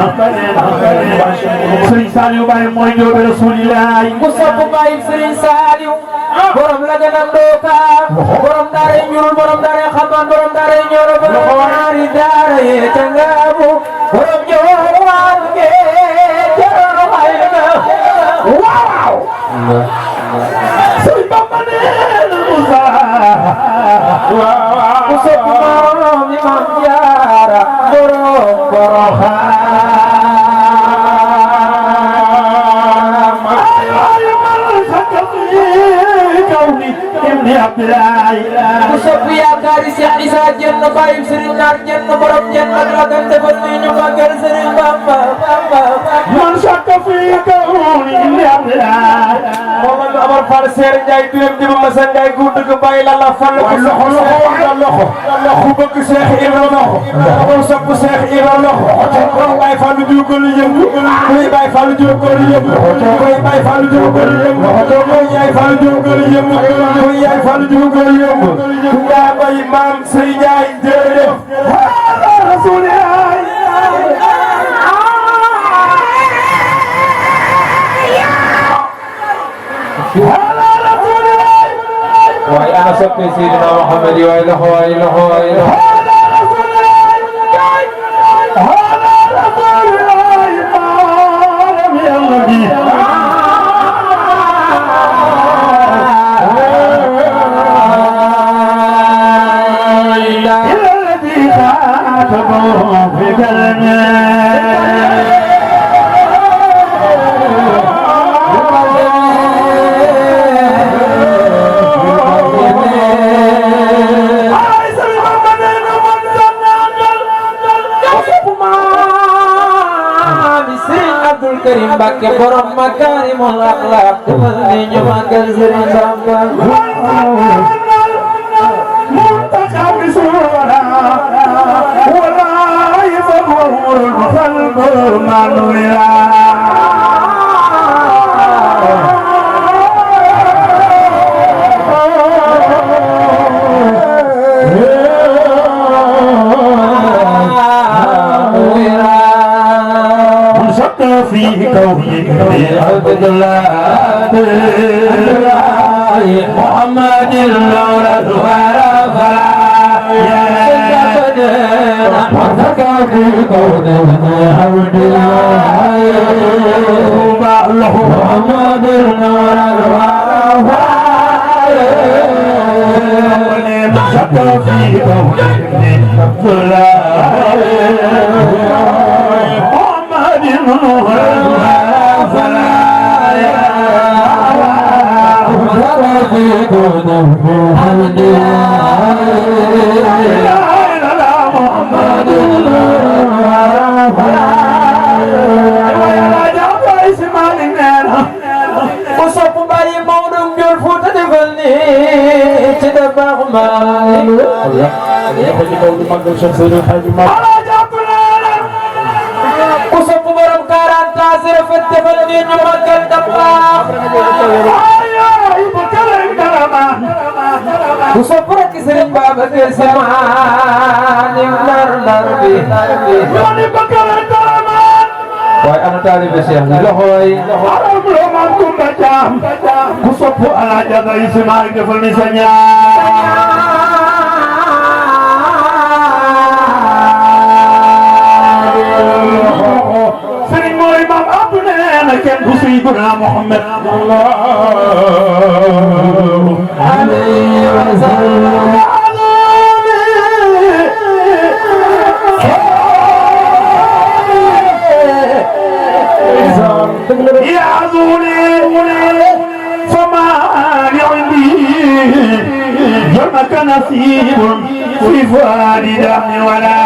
Serigne Saliou Baye mooy ñëw Rasulillah ku sopp Baye Serigne Saliou borom la gën a ndooka borom daara ñuul borom daara xaban borom daara ñoro borom ñaari daara ye tangabu borom ñëwaat ge jaro ay ga waaw Serigne Bamba neena Musa waaw ku sopp borom ni Mame Diarra borom ku sopp yaakaari Cheikh Issa Diène Baye Serigne Nar Diène borom Diène ak la gën defal ñu magal Serigne Bamba man sakka fi kawni inni abdillah Momadou Amar Fall Seer Ndiaye biram di ma sa Ndiaye gu dëgg Baye la fall ko loxo ku bëgg Cheikh Ibra loxo ko sopp Cheikh Ibra loxo ko Baye Fall jugal yëngu koy Baye Fall jugal yëngu koy Baye Fall jugal yëngu koy Yaay Fall jugal yëngu koy Yaay Fall jugal yëngu nga bay maam Sey Ndiaye jërëjëf Rasulillah waaye ana soppe Seydina Muhammad waaye loxo waaye loxo waaye loxo Karim Mbakke borom makaarimul axlaaq defal ni ñu magal Serigne Bamba منتخب سورة ولا يفضل القلب منولا في كوني عبد الله محمد النور الورى يا حضرك في كوني عبد الله محمد النور الورى في كوني عبد الله وصف برم كاران تاسر فتفلني نمك الدباغ وصف ركسر بابك السمان نار نار بي واي انا طالب الشيخ لهوي عرب لمن كنت جام كصف على جذا يسمع كفل نسنيا سيدنا محمد الله عليه وسلم يعذوني فما عندي جمك نصيب في فؤاد دم ولا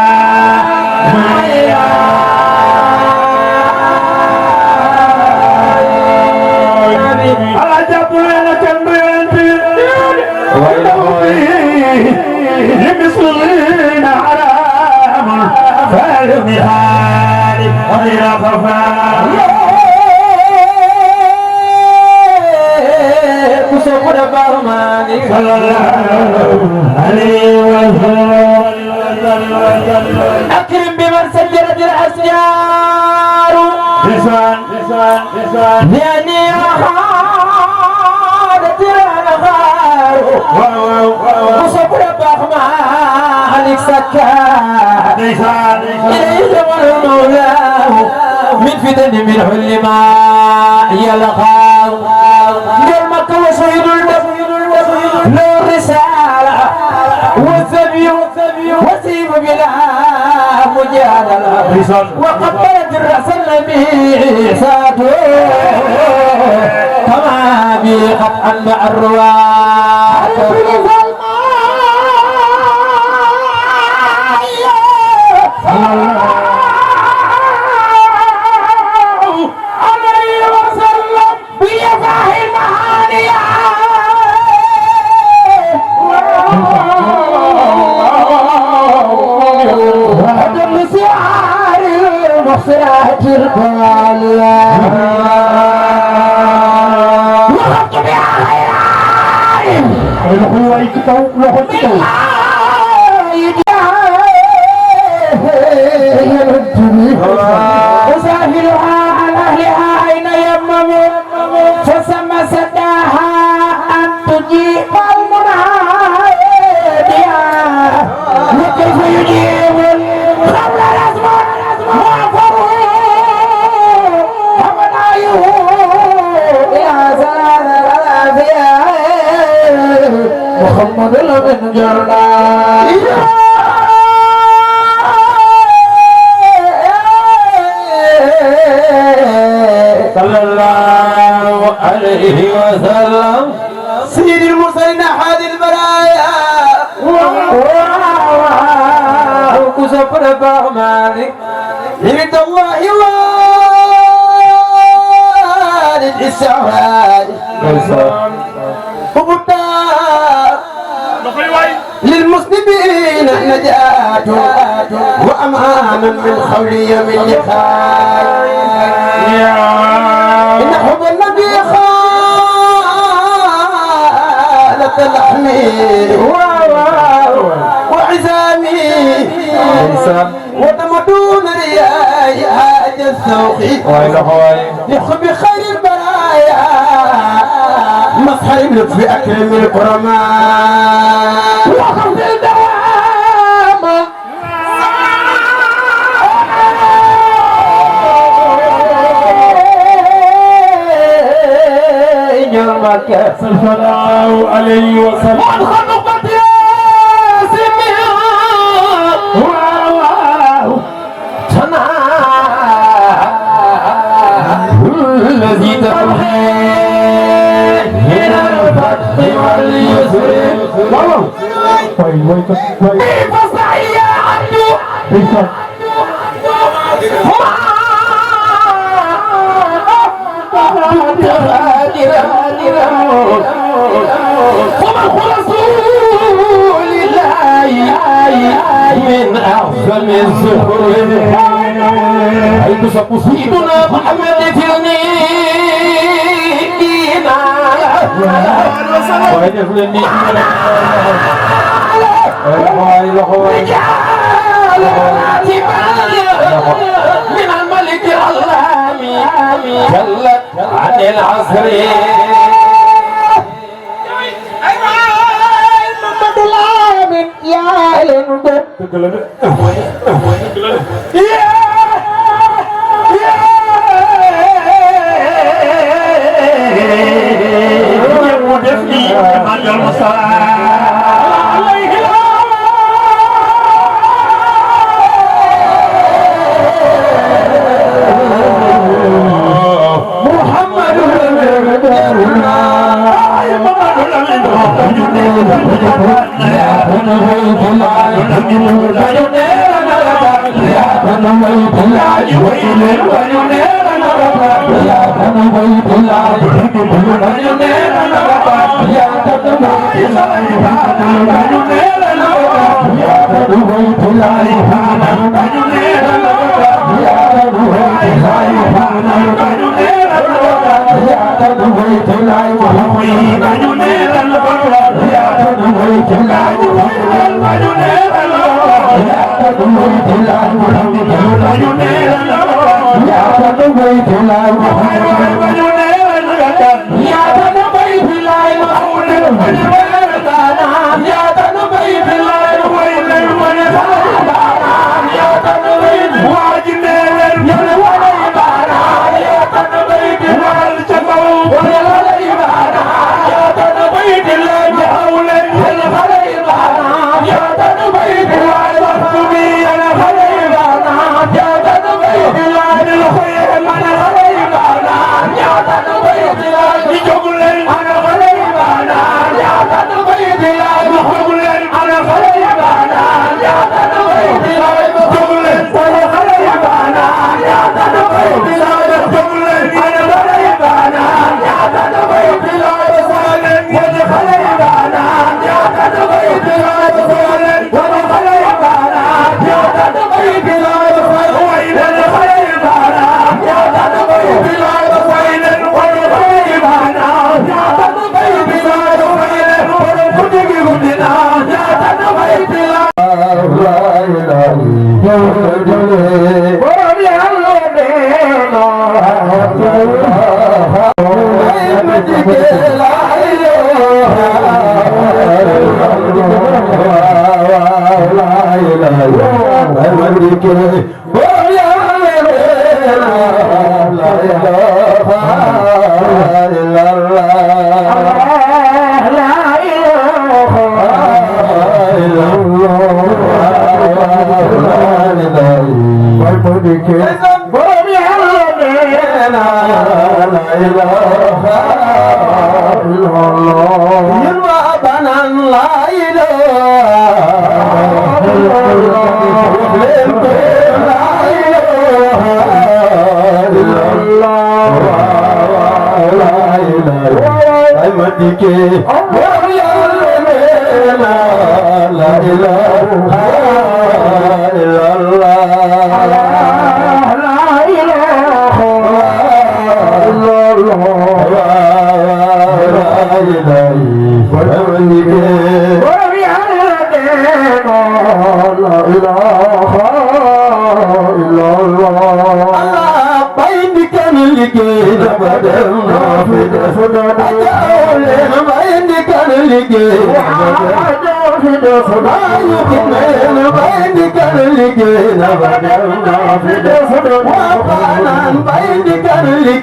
لمسلمين حرام فالمهاد غير خفاء وصف برماني صلى الله عليه وسلم أكرم بمن سجلت الأسيار لسان لأني أخادت الأنغار وصف برماني سكار إليه والمولاه من فتن من حل ما يلقاه جرمك وشهد النبي له الرسالة والذبي وسيب بلا مجادلة وقبلت الرأس النبي ساته كما بي قطعا مع الرواة صراط القالية وخط بها خيرين الأخوة يكتو وساهلها على أهلها أين يمموا فسمى سداها أن تجيب المنادية وكيف يجيب قبل الأزمان محمد بن جرنا صلى الله عليه وسلم سيد المرسلين أحد البرايا وكسفر بغماني لبيت الله والد السعاد وبطال للمسلمين نجاة وأمانا من خول يوم اللقاء إن حب النبي خالة لحمي وعزامي وتمدون رياي هاج الذوق لحب خير البرايا مصحر لطف أكرم الكرماء وخذ الدوام يومك صلى الله عليه وسلم وادخل نقطة ياسمين واو الذي تبغي من الفتح واليسر فاصدعي يا عبد ومن رسول الله من أحسن الزهور حيث سيدنا محمد فرنينا من الملك العلامي جلت عن العصر محمد العامد يا لندن I'm لا إله إلا الله لا إله إلا الله لا إله إلا الله بينك اللي بدل نافذ أجاولين بينك اللي بينك اللي بدل نافذ وقانا بينك اللي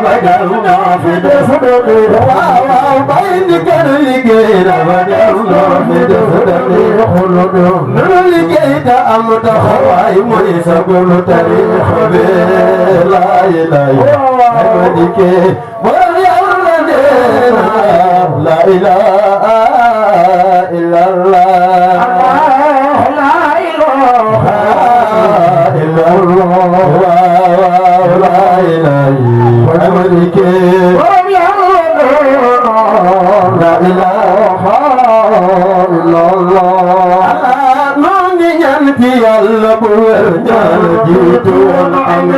بدل نافذ بينك اللي بدل نافذ اللي جيت أمد خواي مريسا قول تاريخ لا إله لا إله إلا الله لا إله إلا الله لا إله محمدك لا إله إلا الله ñanti yàlla bu wér ñaan jiitu woon am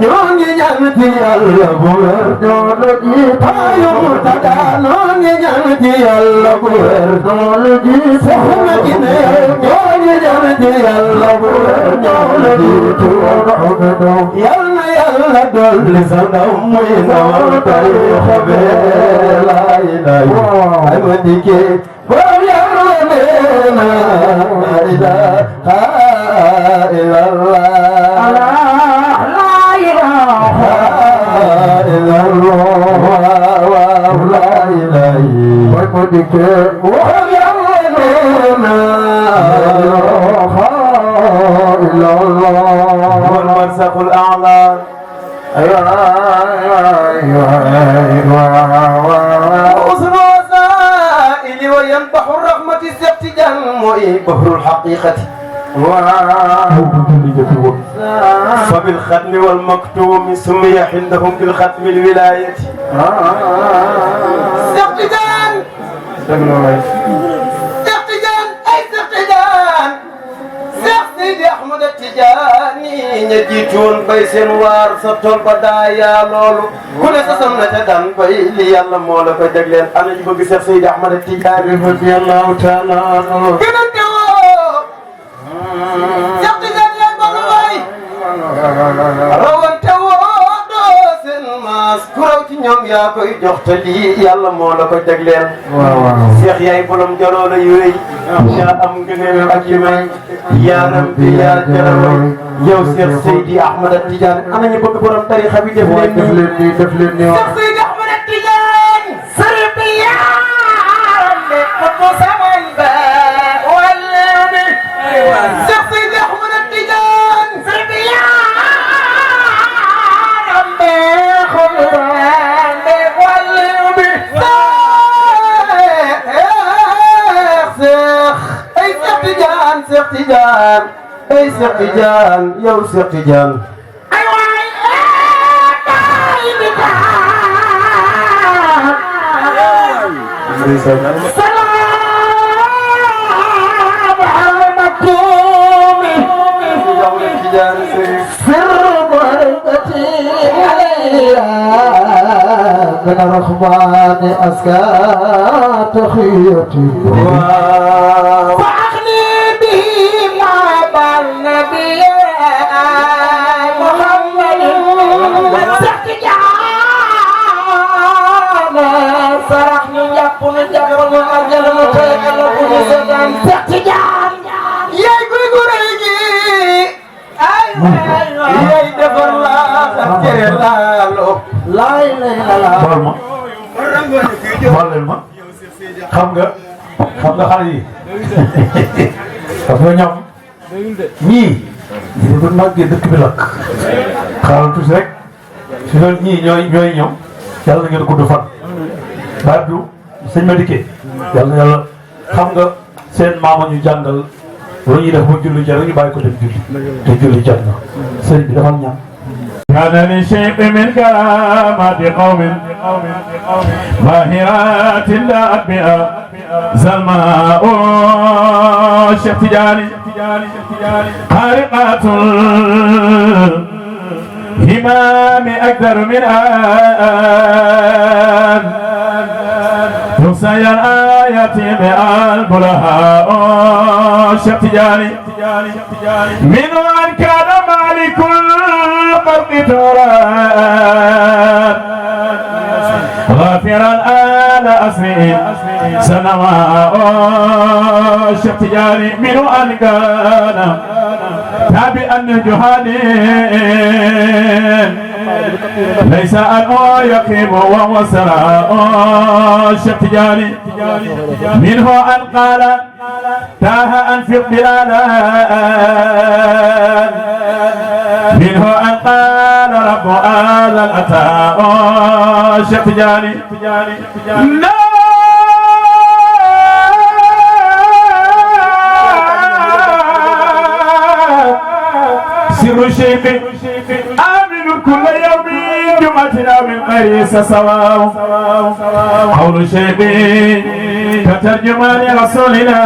ñoo ngi ñanti yàlla bu wér ñoo jiitu ayu murtada ñoo ngi ñanti yàlla bu wér ñoo jiitu soxna gi ne ñoo ngi ñanti yàlla bu wér ñoo jiitu woon yal na yàlla dolli sa ndaw muy ndawal tariixa bi laa ilaaha ay ma dikkee boo yàlla neena la ilaha إلا الله لا إله إلا الله لا إله وحدك وحيانا لا إله إلا الله هو المرزق الأعلى أسر وسائل وينبح الرحمة سبتجا بحر الحقيقة فبالختم والمكتوم سمي عندهم بالختم الولاية سقطان سقطان أي سقطان سيدي أحمد التجاني نجيتون بيسن وار سطول بدايا لولو كل سسمنا تدان بي لي يالله مولا فجلين أنا جبك سيدي أحمد التجاني رضي الله تعالى عنه rawante woo doo seen maas ku raw ci ñoom yaa koy jox te lii yàlla moo la ko jagleel. waaw Cheikh yaay borom jaloolo yu rëy. yaa am ngëneel ak yu may. yaa rabbi yaa jaramay. yow Cheikh Seydi Ahmad Tidiane ana ñu bëgg borom tarixa bi def leen nii def leen nii Cheikh Seydi Ahmad Tidiane. sëriñ bi yaa rabbi ko saman ba wala ni. Cheikh Seydi Ahmad Tidiane. sëriñ bi yaa Cheikh Tidiane ay Cheikh Tidiane yow Cheikh Tidiane ay waay ay di salaam alaykum yow Tidiane sir barakati alayya من الرحمن أزكى تحيتي فأغني به مع النبي محمد Cheikh Tidiane saraxni jàppul jàppul ajal mu tegal ko ni sedan Cheikh Tidiane yaay guy gu rëy gi ay yaay defal la jere laalo laay lay la xool leen ma xam nga xale yi parce que ñoom ñii ñu doon màggee dëkk bi lakk xaaral tuuti rek si loolu ñii ñooy ñëw yàlla na ngeen gudd fan baat du sëñ ma dikkee yàlla na yàlla xam nga seen maama ñu jàngal lu ñuy def ba julli jar ñu bàyyi ko dem julli te julli jar na sëñ bi dafa ñaan كان للشيء من كرامات قوم ماهرات لا أتبئة زلماء Cheikh Tidiane خارقات الهمام أكثر من آن تحصي الآيات بالبلهاء Cheikh Tidiane من أن كان مالك الخلق تران غافرا آل أسرين سنوات Cheikh Tidiane من أن كان تابعا جهادين ليس أن يقيم وهو سراء Cheikh Tidiane منه أن قال تاه أنفق بآلان منه أن قال رب هذا الأتاء Cheikh Tidiane سر شيخ آمن كل يوم جمعتنا من قريس سواء قول شيخ كترجمان رسولنا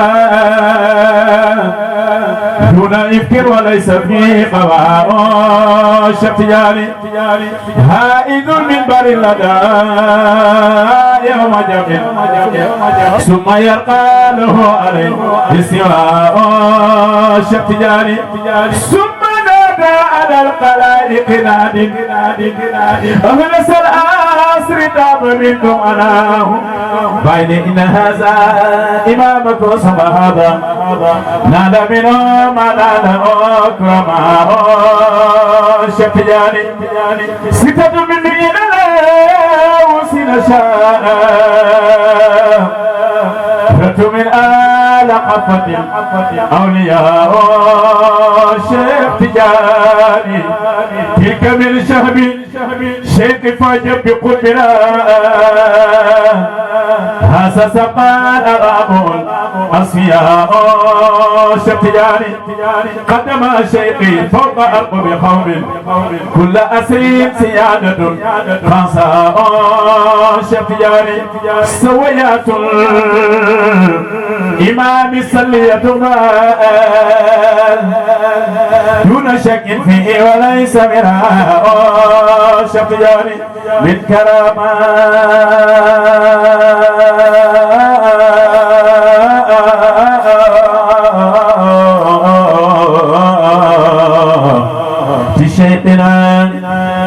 دون إفك وليس فيه قواء Cheikh Tidiane هائد من بر اللدى يوم جمع ثم يرقى له عليه استواء Cheikh Tidiane ثم نادى على الخلائق نادي أهلس العصر تاب منكم أناه بين إن هذا إمامكم ثم هذا نادى منهم على أكرمه Cheikh Tidiane ستة من إلى وسن شاء من آل قفة أولياء Cheikh Tidiane تلك من شهب شيخ فاجب بقلبنا هذا سقال الأمول أصفياء Cheikh Tidiane قدم شيخي فوق أرقب قوم كل أسير سيادة خاصة Cheikh Tidiane سويات الإمام سلية دون شك فيه وليس منها Cheikh Tidiane من كرامات شيخنا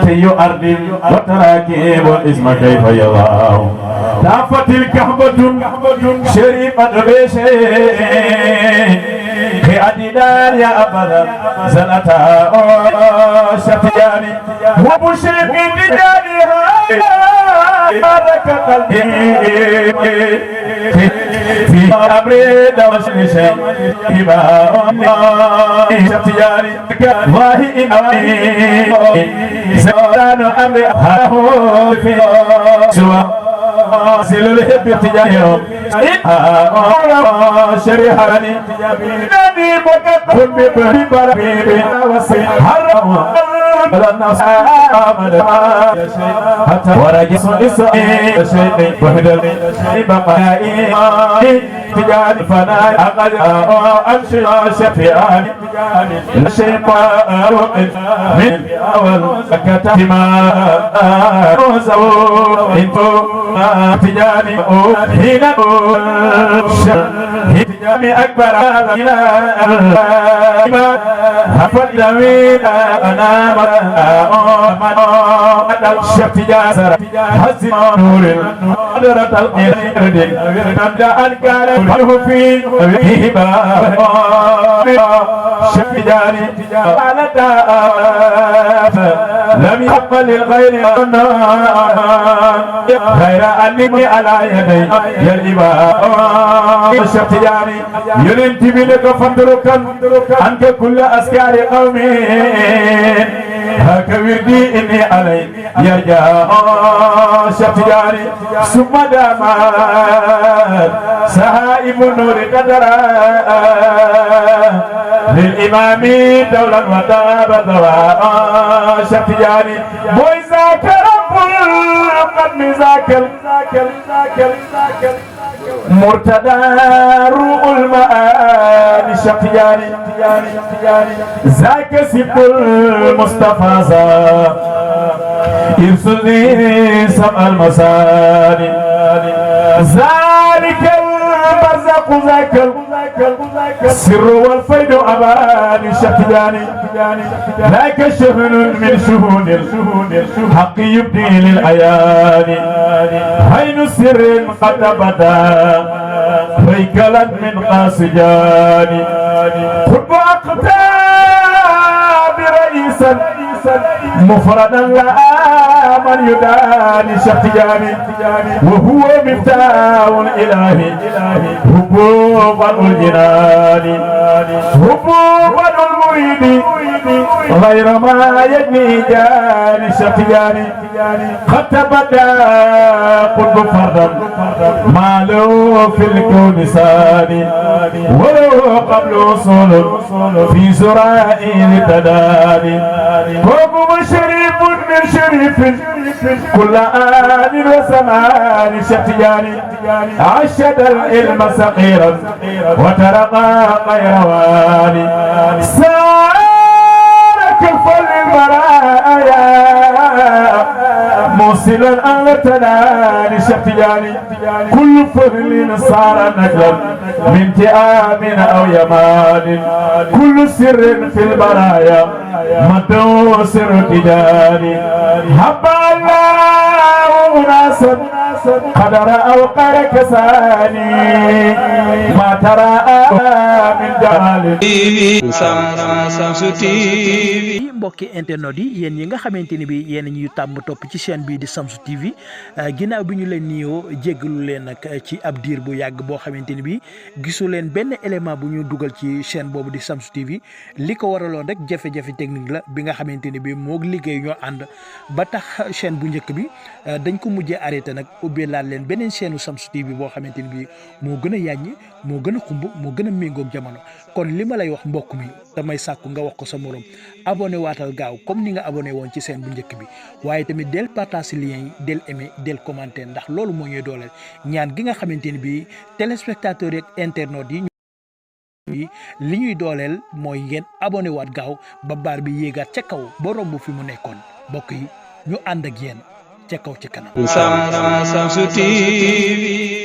يؤردم وتراكيب الاسم كيف يضاع لافت الكعبة شريفة بشيء في أدنان يا أبدا زنتا Cheikh Tidiane وبشيء بدانها بارك قلبي في أمري دوشن شيء Cheikh Tidiane الله إني زمان أمري هاه في سوى سل الحب Tidiane شريحاني نبي بكتب ببربي وسي حرم حتى ورجس إسرائيل شيء وحدني بقائي Tidiane فناي أقل أمشي شفيعاني الشيطان من أول كتما روزو انتو Tidiane هنا Tidiane أكبر حفظ دوين أنا Cheikh Tidiane حزم نور قدرة الإرد نبدأ أنكار في هبا Cheikh Tidiane على داف لم يقبل الغير غير أنني على يدي يلبا Cheikh Tidiane ينتمي لك فندركا أنك كل أسكار قومين هك وردي إني علي يرجع Cheikh Tidiane ثم دامات سهائب النور قدرا للإمام دولا وتاب دواء Cheikh Tidiane بوي ذاكر قد مذاكر مرتدى روح المآل Cheikh Tidiane ذاك سبط المصطفى يرسلني سمع المساني ذلك البرزق ذاك السر والفيد أباني Cheikh Tidiane ذاك شهر من شهود الحق يبدي للعيان عين سر قد بدا هيكلا من قاسجان خذ أقتاب رئيسا مفردا لا من يداني Cheikh Tidiane وهو مفتاح الإله هبوبا الجنان هبوبا المريد غير ما يجني جاني Cheikh Tidiane قد تبدا قلب فردا ما له في الكون ثاني ولو قبل وصول في زرائيل تداني كوكب شريف من شريف كل آن وزمان Cheikh Tidiane عشد العلم صغيرا وترقى غير والي سارك الفل البرايا موصلا على تناني Cheikh Tidiane كل فضل صار نجلا من تئام او يمان كل سر في البرايا مدو سر Tidiane هب الله ناسا قدر او قرك ثاني ما ترى من جمال Shamsu TV mbokki internet yi yéen yi nga xamante ni bi yéen ñuy tàmm topp ci chaîne bii di Shamsu TV ginnaaw bi ñu leen nuyoo jéggalu leen nag ci ab diir bu yàgg boo xamante ni bi gisu leen benn élément bu ñu dugal ci chaîne boobu di Shamsu TV li ko waraloon rek jafe-jafe technique la bi nga xamante ni bi moo liggéey ñoo ànd ba tax chaîne bu njëkk bi dañ ko mujjee arrêté nag ubbee laal leen beneen chaîne Shamsu TV boo xamante ni bi moo gën a yàññi moo gën a xumb moo gën a méngoog jamono kon li ma lay wax mbokk mi damay sàkku nga wax ko sa morom abonné waatal gaaw comme ni nga abonné woon ci chaîne bu njëkk bi waaye tamit del partage lien yi del aimé del commenter ndax loolu moo ñuy dooleel ñaan gi nga xamante ni bi téléspectateurs yeeg internautes yi li ñuy dooleel mooy ngeen abonné waat gaaw ba baar bi yéegaat ca kaw ba romb fi mu nekkoon mbokk yi ñu ànd ak yéen ca kaw ci kanam Shamsu TV